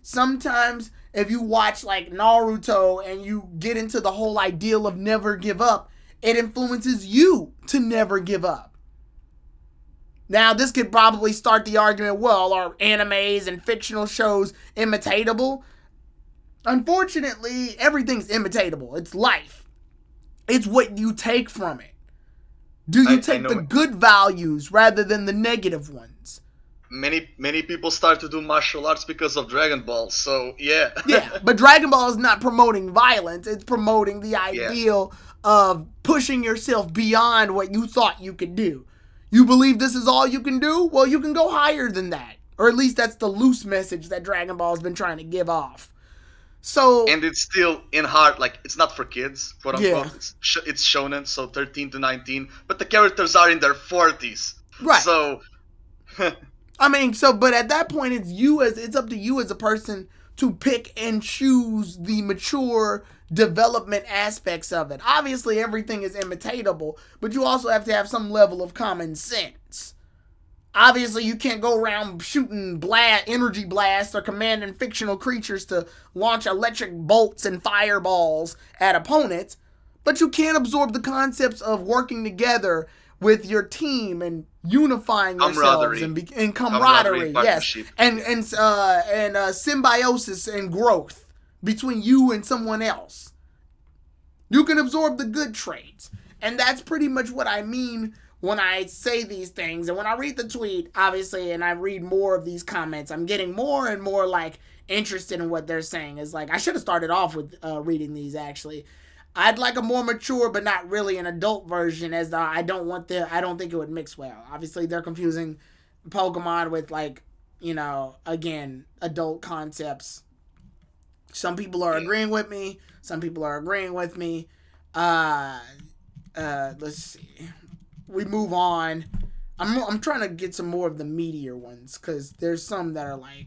Sometimes if you watch like Naruto and you get into the whole ideal of never give up, it influences you to never give up. Now, this could probably start the argument, well, are animes and fictional shows imitatable? Unfortunately, everything's imitatable. It's life. It's what you take from it. Do you take the good values rather than the negative ones? Many people start to do martial arts because of Dragon Ball, so yeah. Yeah, but Dragon Ball is not promoting violence. It's promoting the ideal of pushing yourself beyond what you thought you could do. You believe this is all you can do? Well, you can go higher than that. Or at least that's the loose message that Dragon Ball has been trying to give off. So, and it's still in heart, like it's not for kids, quote unquote. Yeah. It's shonen, so 13 to 19, but the characters are in their 40s. Right. So I mean, but at that point it's up to you as a person to pick and choose the mature development aspects of it. Obviously, everything is imitatable, but you also have to have some level of common sense. Obviously, you can't go around shooting energy blasts or commanding fictional creatures to launch electric bolts and fireballs at opponents, but you can absorb the concepts of working together with your team and unifying yourselves and camaraderie, yes, and symbiosis and growth between you and someone else. You can absorb the good traits, and that's pretty much what I mean when I say these things. And when I read the tweet, obviously, and I read more of these comments, I'm getting more and more like interested in what they're saying. It's like I should have started off with reading these actually. I'd like a more mature, but not really an adult version, as I don't think it would mix well. Obviously, they're confusing Pokemon with again, adult concepts. Some people are agreeing with me. Some people are agreeing with me. Let's see. We move on. I'm trying to get some more of the meatier ones because there's some that are like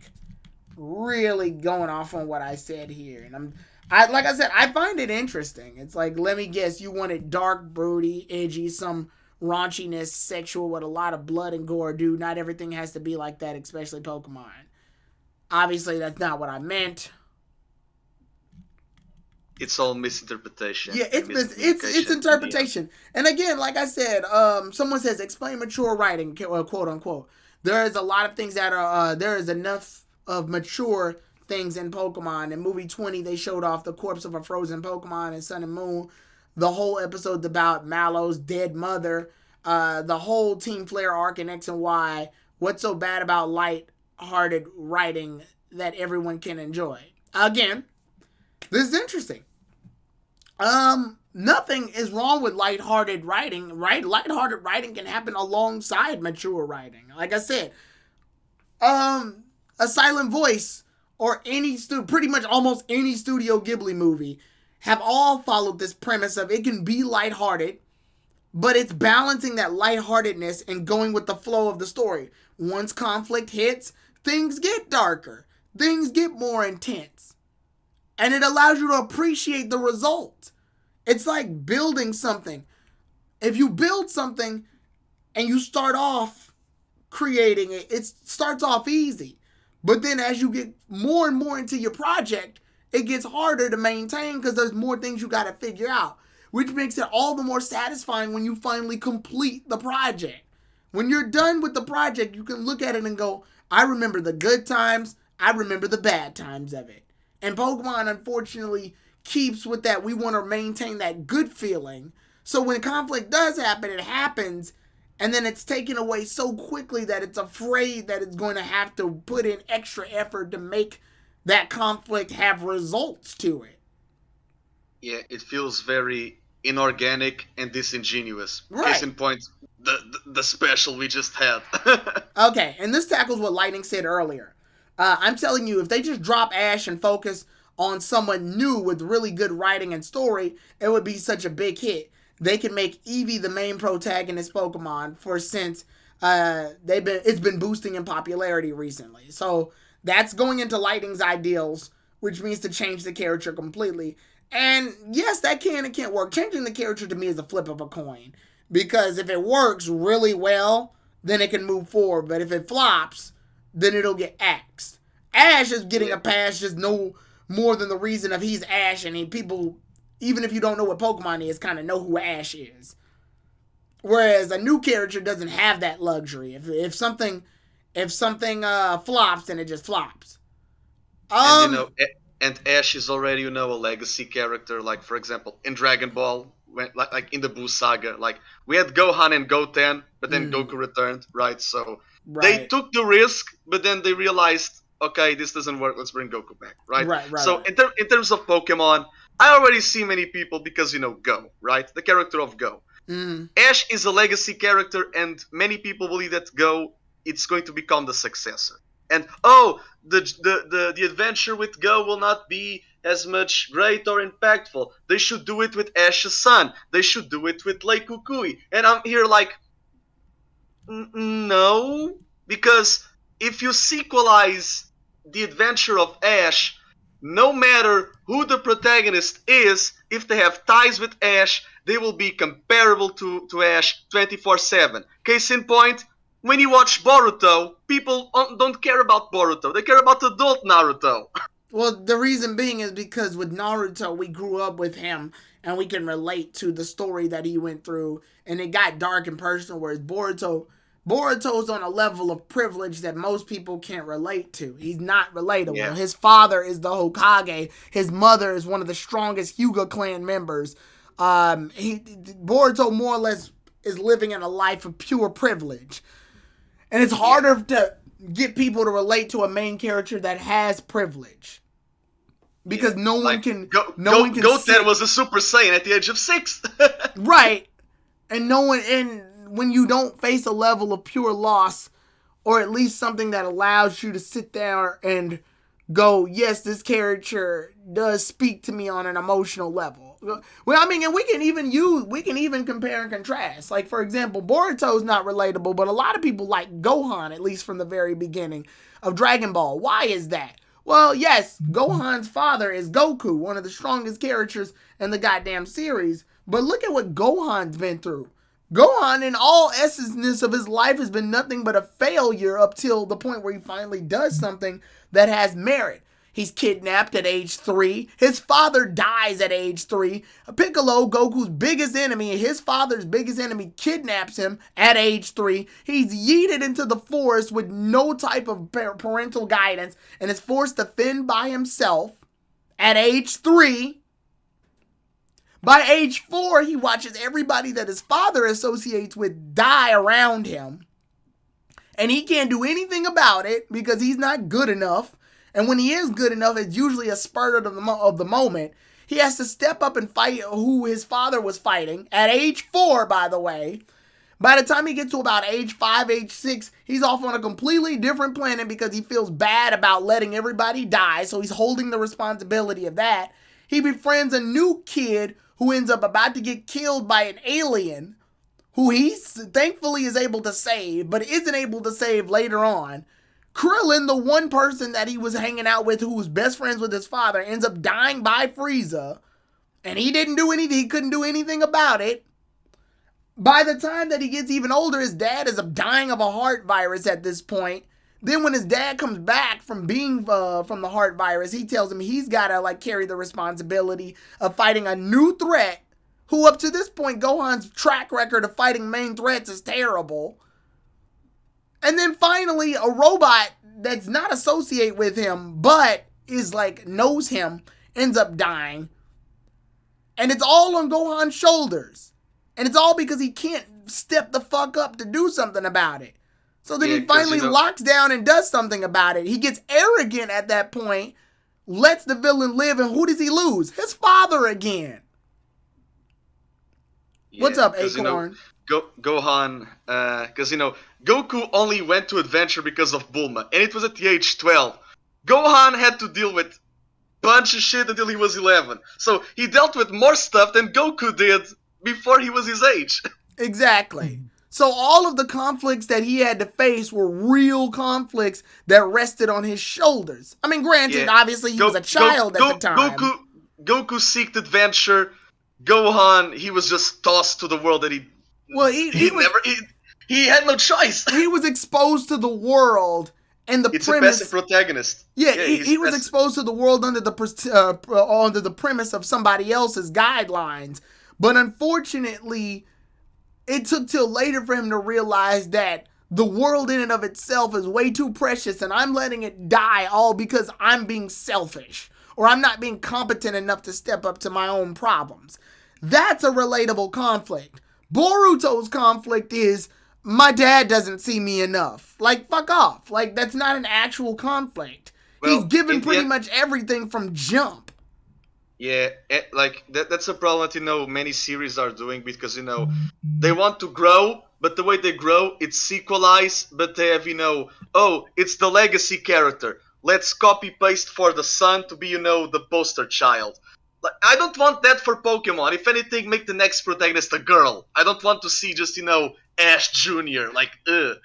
really going off on what I said here, and like I said, I find it interesting. It's like, let me guess, you want it dark, broody, edgy, some raunchiness, sexual with a lot of blood and gore. Dude, not everything has to be like that, especially Pokemon. Obviously, that's not what I meant. It's all misinterpretation. Yeah, it's interpretation. And again, like I said, someone says, explain mature writing, quote unquote. There is a lot of things that are, there is enough of mature things in Pokemon. In movie 20, they showed off the corpse of a frozen Pokemon in Sun and Moon. The whole episode's about Mallow's dead mother. The whole Team Flare arc in X and Y. What's so bad about light-hearted writing that everyone can enjoy? Again, this is interesting. Nothing is wrong with lighthearted writing, right? Lighthearted writing can happen alongside mature writing. Like I said, A Silent Voice or pretty much almost any Studio Ghibli movie have all followed this premise of it can be lighthearted, but it's balancing that lightheartedness and going with the flow of the story. Once conflict hits, things get darker. Things get more intense. And it allows you to appreciate the result. It's like building something. If you build something and you start off creating it, it starts off easy. But then as you get more and more into your project, it gets harder to maintain because there's more things you got to figure out, which makes it all the more satisfying when you finally complete the project. When you're done with the project, you can look at it and go, I remember the good times, I remember the bad times of it. And Pokemon, unfortunately, keeps with that. We want to maintain that good feeling. So when conflict does happen, it happens, and then it's taken away so quickly that it's afraid that it's going to have to put in extra effort to make that conflict have results to it. Yeah, it feels very inorganic and disingenuous. Right. Case in point, the special we just had. Okay, and this tackles what Lightning said earlier. I'm telling you, if they just drop Ash and focus on someone new with really good writing and story, it would be such a big hit. They can make Eevee the main protagonist Pokemon for since it's been boosting in popularity recently. So that's going into Lightning's ideals, which means to change the character completely. And yes, that can and can't work. Changing the character to me is a flip of a coin. Because if it works really well, then it can move forward. But if it flops, then it'll get axed. Ash is getting a pass just no more than the reason of he's Ash, and people, even if you don't know what Pokemon is, kind of know who Ash is. Whereas a new character doesn't have that luxury. If something flops, then it just flops. And and Ash is already a legacy character. Like for example, in Dragon Ball, when like in the Buu saga, like we had Gohan and Goten, but then Goku returned, right? So they took the risk, but then they realized, okay, this doesn't work. Let's bring Goku back, right? So in terms of Pokemon, I already see many people because Go, right? The character of Go. Ash is a legacy character, and many people believe that Go it's going to become the successor. And the adventure with Go will not be as much great or impactful. They should do it with Ash's son. They should do it with Lake Kukui. And I'm here like, no, because if you sequelize the adventure of Ash, no matter who the protagonist is, if they have ties with Ash, they will be comparable to Ash 24/7. Case in point, when you watch Boruto, people don't care about Boruto. They care about adult Naruto. Well, the reason being is because with Naruto, we grew up with him and we can relate to the story that he went through, and it got dark and personal, whereas Boruto's on a level of privilege that most people can't relate to. He's not relatable. Yeah. His father is the Hokage. His mother is one of the strongest Hyuga clan members. Boruto more or less is living in a life of pure privilege. And it's harder to get people to relate to a main character that has privilege. Because no one can... Goten was a Super Saiyan at the age of 6. Right. And when you don't face a level of pure loss, or at least something that allows you to sit there and go, yes, this character does speak to me on an emotional level. Well, I mean, and we can even compare and contrast. Like, for example, Boruto's not relatable, but a lot of people like Gohan, at least from the very beginning of Dragon Ball. Why is that? Well, yes, Gohan's father is Goku, one of the strongest characters in the goddamn series. But look at what Gohan's been through. Gohan, in all essence of his life, has been nothing but a failure up till the point where he finally does something that has merit. He's kidnapped at age 3. His father dies at age 3. Piccolo, Goku's biggest enemy, his father's biggest enemy, kidnaps him at age 3. He's yeeted into the forest with no type of parental guidance and is forced to fend by himself at age 3. By age 4, he watches everybody that his father associates with die around him. And he can't do anything about it because he's not good enough. And when he is good enough, it's usually a spurt of the moment. He has to step up and fight who his father was fighting. At age 4, by the way. By the time he gets to about age 5, age 6, he's off on a completely different planet because he feels bad about letting everybody die. So he's holding the responsibility of that. He befriends a new kid who ends up about to get killed by an alien who he thankfully is able to save, but isn't able to save later on. Krillin, the one person that he was hanging out with who was best friends with his father, ends up dying by Frieza, and he didn't do anything, he couldn't do anything about it. By the time that he gets even older, his dad is dying of a heart virus at this point. Then when his dad comes back from being from the heart virus, he tells him he's got to like carry the responsibility of fighting a new threat who up to this point Gohan's track record of fighting main threats is terrible. And then finally a robot that's not associated with him but is like knows him ends up dying. And it's all on Gohan's shoulders. And it's all because he can't step the fuck up to do something about it. So then he finally locks down and does something about it. He gets arrogant at that point, lets the villain live, and who does he lose? His father again. Yeah, what's up, Acorn? Gohan, because, Goku only went to adventure because of Bulma, and it was at the age 12. Gohan had to deal with bunch of shit until he was 11. So he dealt with more stuff than Goku did before he was his age. Exactly. So all of the conflicts that he had to face were real conflicts that rested on his shoulders. I mean, granted, obviously he was a child at the time. Goku seeked adventure. Gohan, he was just tossed to the world that he had no choice. He was exposed to the world and it's premise. It's a passive protagonist. Yeah, he was exposed to the world under the premise of somebody else's guidelines. But unfortunately, it took till later for him to realize that the world in and of itself is way too precious and I'm letting it die all because I'm being selfish or I'm not being competent enough to step up to my own problems. That's a relatable conflict. Boruto's conflict is my dad doesn't see me enough. Like, fuck off. Like, that's not an actual conflict. Well, he's given pretty much everything from jump. Yeah, that's a problem that, many series are doing because, they want to grow, but the way they grow, it's sequelized, but they have, it's the legacy character. Let's copy-paste for the son to be, the poster child. Like, I don't want that for Pokemon. If anything, make the next protagonist a girl. I don't want to see just, Ash Jr. Like, ugh.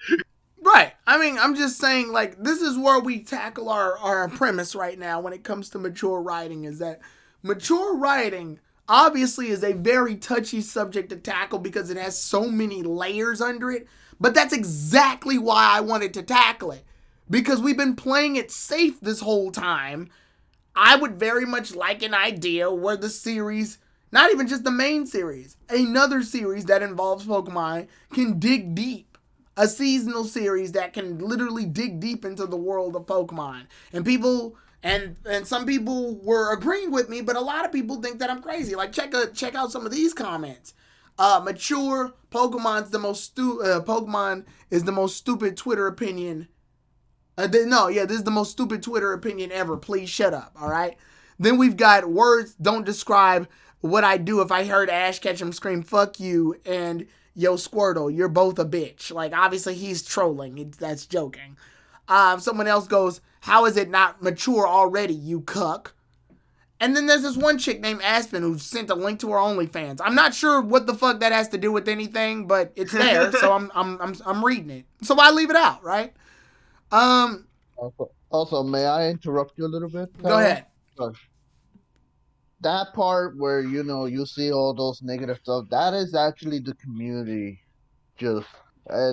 Right. I mean, I'm just saying, like, this is where we tackle our premise right now when it comes to mature writing, is that mature writing obviously is a very touchy subject to tackle because it has so many layers under it, but that's exactly why I wanted to tackle it, because we've been playing it safe this whole time. I would very much like an idea where the series, not even just the main series, another series that involves Pokemon can dig deep. A seasonal series that can literally dig deep into the world of Pokemon. And people, and some people were agreeing with me, but a lot of people think that I'm crazy. Like, check out some of these comments. Mature Pokemon is the most stupid Twitter opinion. This is the most stupid Twitter opinion ever. Please shut up, all right? Then we've got words don't describe what I do if I heard Ash Ketchum scream, fuck you, and yo, Squirtle, you're both a bitch. Like, obviously he's trolling. That's joking. Someone else goes, how is it not mature already, you cuck? And then there's this one chick named Aspen who sent a link to her OnlyFans. I'm not sure what the fuck that has to do with anything, but it's there, so I'm reading it. So why leave it out, right? Also, may I interrupt you a little bit? Go ahead. That part where you see all those negative stuff, that is actually the community. Just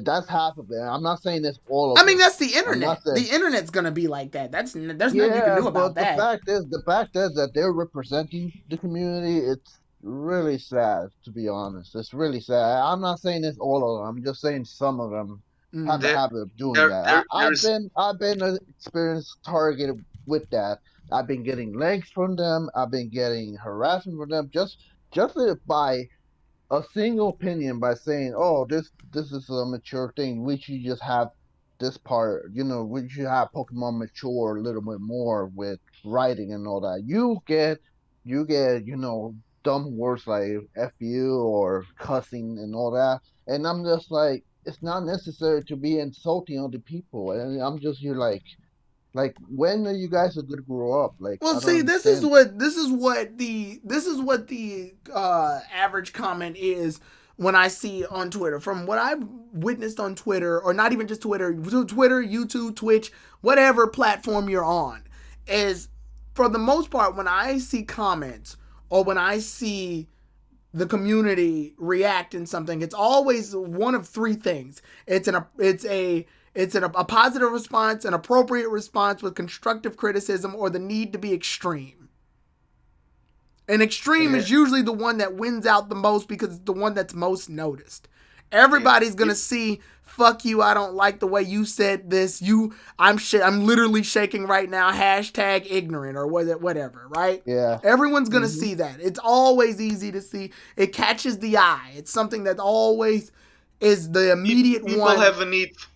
that's half of it. I'm not saying it's all of it. I mean, that's the internet. The internet's gonna be like that. There's nothing you can do about that. The fact is that they're representing the community. It's really sad, to be honest. It's really sad. I'm not saying it's all of them. I'm just saying some of them have the habit of doing that. I've been experienced targeted with that. I've been getting links from them. I've been getting harassment from them just by a single opinion, by saying, "Oh, this is a mature thing. We should just have this part. We should have Pokemon mature a little bit more with writing and all that." You get dumb words like "f you" or cussing and all that, and I'm just like, it's not necessary to be insulting other people, and I'm just here like, when are you guys gonna grow up? Like, well, see, this is what the average comment is when I see on Twitter, from what I've witnessed on Twitter, or not even just Twitter, YouTube, Twitch, whatever platform you're on, is for the most part, when I see comments or when I see the community react in something, it's always one of three things. It's a positive response, an appropriate response with constructive criticism, or the need to be extreme. And extreme Yeah. is usually the one that wins out the most because it's the one that's most noticed. Everybody's gonna see, fuck you, I don't like the way you said this. I'm literally shaking right now. Hashtag ignorant or whatever, right? Yeah. Everyone's gonna see that. It's always easy to see. It catches the eye. It's something that always is the immediate People one.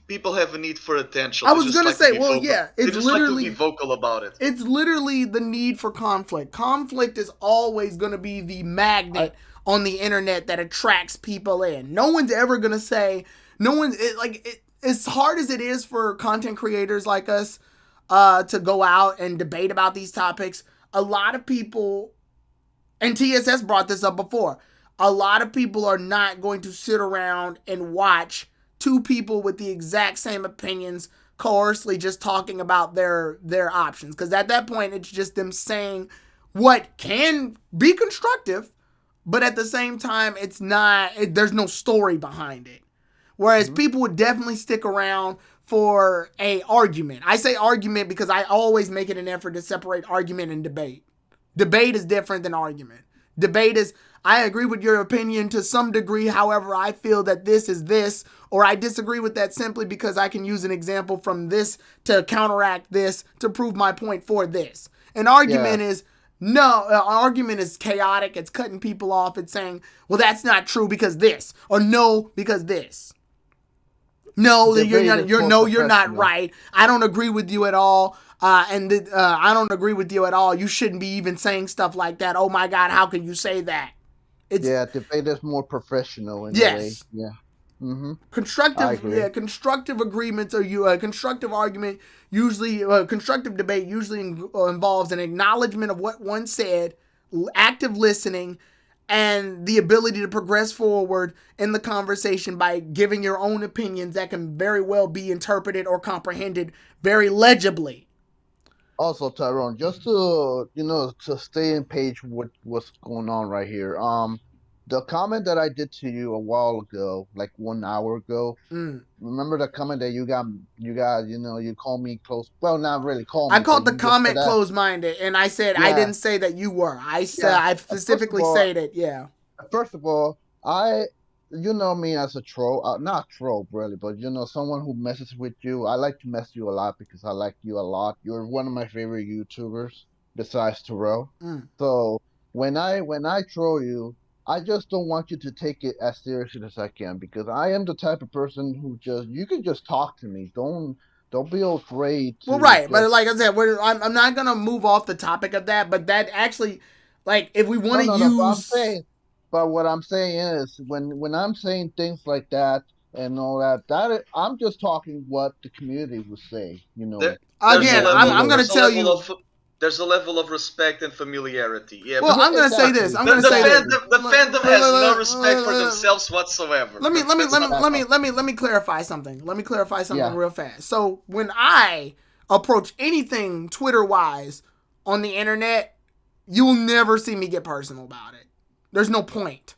People have a need for attention. I was gonna say, well, yeah, They it's just like to literally be vocal about it. it's literally the need for conflict. Conflict is always going to be the magnet on the internet that attracts people in. No one's ever going to say, as hard as it is for content creators like us to go out and debate about these topics, a lot of people, and TSS brought this up before, a lot of people are not going to sit around and watch two people with the exact same opinions coarsely just talking about their options, because at that point it's just them saying what can be constructive, but at the same time it's not, there's no story behind it. Whereas people would definitely stick around for a argument. I say argument because I always make it an effort to separate argument and debate. Debate is different than argument. Debate is, I agree with your opinion to some degree, however, I feel that this is this, or I disagree with that simply because I can use an example from this to counteract this to prove my point for this. An argument is, no, an argument is chaotic. It's cutting people off. It's saying, well, that's not true because this, or no, because this. No, you're not right. I don't agree with you at all. I don't agree with you at all. You shouldn't be even saying stuff like that. Oh my God, how can you say that? Debate is more professional in a way. Yeah. Constructive agreements or constructive argument usually, constructive debate usually involves an acknowledgement of what one said, active listening, and the ability to progress forward in the conversation by giving your own opinions that can very well be interpreted or comprehended very legibly. Also, Tyrone, just to stay in page with what's going on right here. The comment that I did to you a while ago, like 1 hour ago. Remember the comment that you called me close. Well, not really call me. I called the comment closed-minded, and I said I didn't say that you were. I said I specifically stated, First of all, you know me as a troll, not troll really, but someone who messes with you. I like to mess you a lot because I like you a lot. You're one of my favorite YouTubers besides Terrell. So when I troll you, I just don't want you to take it as seriously as I can, because I am the type of person who you can just talk to me. Don't be afraid to. Well, right, but like I said, I'm not gonna move off the topic of that, but that actually, like, if we want to use. But what I'm saying is, when I'm saying things like that and all that I'm just talking what the community would say. Again, I'm gonna tell you. There's a level of respect and familiarity. Yeah. Well, I'm gonna say this. I'm gonna say this. The fandom has no respect for themselves whatsoever. Let me clarify something. Let me clarify something real fast. So when I approach anything Twitter-wise on the internet, you'll never see me get personal about it. There's no point.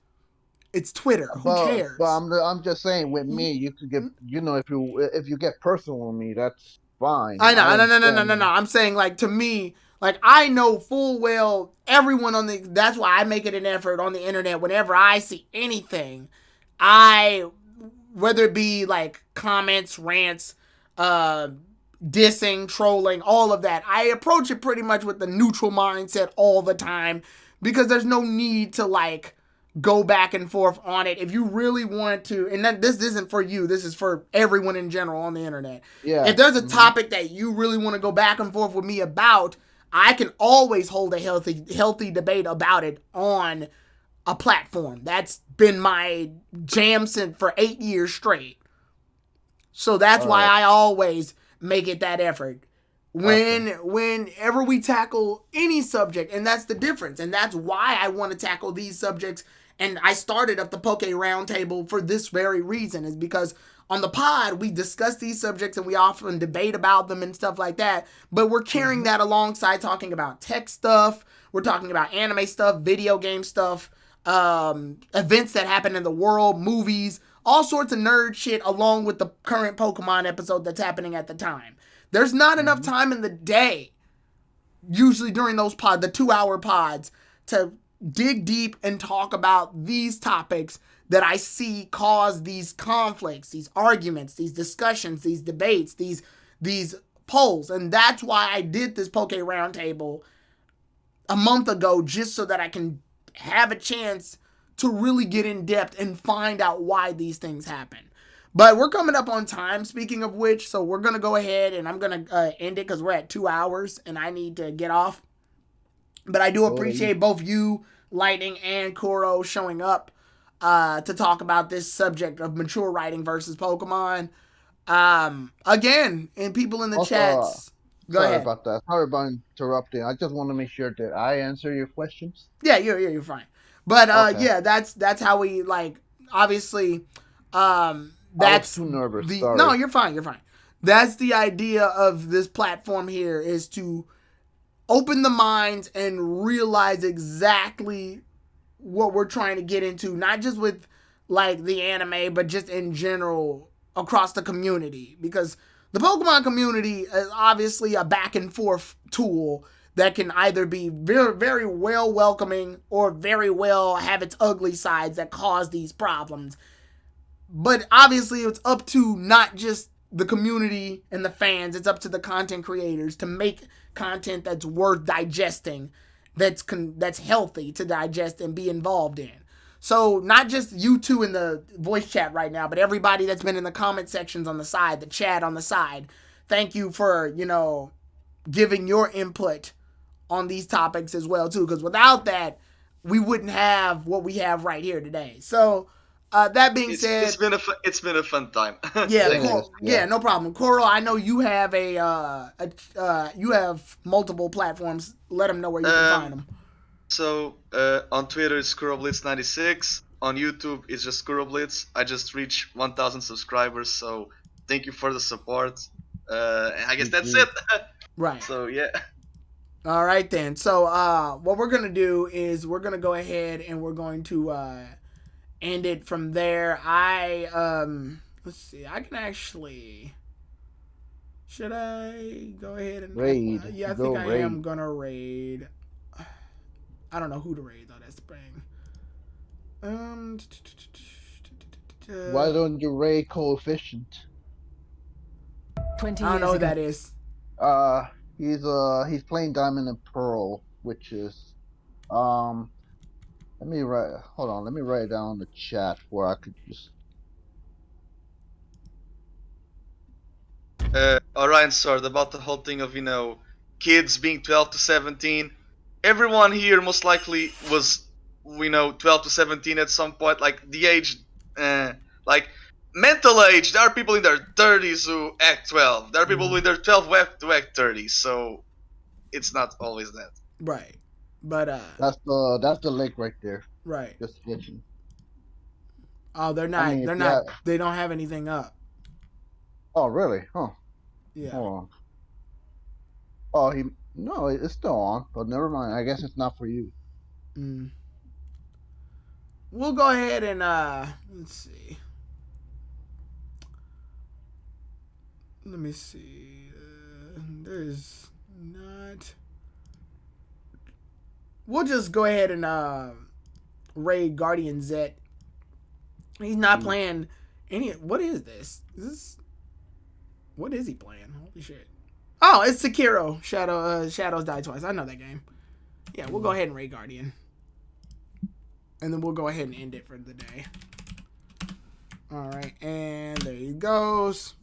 It's Twitter. Who cares? But I'm just saying, with me, you could get, if you get personal with me, that's fine. I know. No. I'm saying, like, to me, like, I know full well everyone that's why I make it an effort on the internet whenever I see anything, whether it be like comments, rants, dissing, trolling, all of that, I approach it pretty much with the neutral mindset all the time, because there's no need to, like, go back and forth on it. If you really want to, and this isn't for you, this is for everyone in general on the internet. Yeah. If there's a topic that you really want to go back and forth with me about, I can always hold a healthy debate about it on a platform. That's been my jam for 8 years straight. So that's why I always make it that effort. Whenever we tackle any subject, and that's the difference, and that's why I want to tackle these subjects And I started up the Poke Roundtable for this very reason, is because on the pod, we discuss these subjects and we often debate about them and stuff like that. But we're carrying that alongside talking about tech stuff. We're talking about anime stuff, video game stuff, events that happen in the world, movies, all sorts of nerd shit, along with the current Pokemon episode that's happening at the time. There's not enough time in the day, usually during those the 2-hour pods, to dig deep and talk about these topics that I see cause these conflicts, these arguments, these discussions, these debates, these polls. And that's why I did this Poke Roundtable a month ago, just so that I can have a chance to really get in depth and find out why these things happen. But we're coming up on time, speaking of which, so we're going to go ahead and I'm going to end it because we're at 2 hours and I need to get off. But I do appreciate both you, Lightning, and Kuro showing up to talk about this subject of mature writing versus Pokemon. Again, and people in the chats. Sorry about that. Sorry about interrupting. I just want to make sure that I answer your questions. Yeah, you're fine. But yeah, that's how we obviously that's I was too nervous. Sorry. No, you're fine. That's the idea of this platform here, is to open the minds and realize exactly what we're trying to get into, not just with the anime, but just in general across the community, because the Pokemon community is obviously a back and forth tool that can either be very, very well welcoming or very well have its ugly sides that cause these problems. But obviously it's up to not just the community and the fans, it's up to the content creators to make content that's worth digesting, that's healthy to digest and be involved in. So not just you two in the voice chat right now, but everybody that's been in the comment sections on the side, the chat on the side, thank you for, giving your input on these topics as well too, because without that, we wouldn't have what we have right here today. So that being said, it's been a fun time. Yeah, no problem. Koro, I know you have you have multiple platforms. Let them know where you can find them. So on Twitter it's SquirrelBlitz96. On YouTube it's just SquirrelBlitz. I just reached 1,000 subscribers, so thank you for the support. I guess that's it. Right. So yeah. All right then. So what we're gonna do is we're gonna go ahead and we're going to end it from there. Let's see. I can actually. Should I go ahead and raid? Yeah, I think I am gonna raid. I don't know who to raid though. That's the thing. Why don't you raid Coefficient? 20 I don't know who that is. He's playing Diamond and Pearl, which is hold on, let me write it down in the chat where I could just Orion Sword, about the whole thing of kids being 12 to 17. Everyone here most likely was 12 to 17 at some point, like the age, mental age. There are people in their 30s who act 12. There are people with their 12 who act 30. So it's not always that. Right. But that's the link right there. Right. Just glitching. Oh, they're not. They're not. They don't have anything up. Oh, really? Huh. Yeah. Hold on. Oh, no, it's still on, but never mind. I guess it's not for you. We'll go ahead and let's see. Let me see. There's not. We'll just go ahead and raid Guardian Zet. He's not playing any. What is this? What is he playing? Holy shit! Oh, it's Sekiro. Shadows Die Twice. I know that game. Yeah, we'll go ahead and raid Guardian, and then we'll go ahead and end it for the day. All right, and there he goes.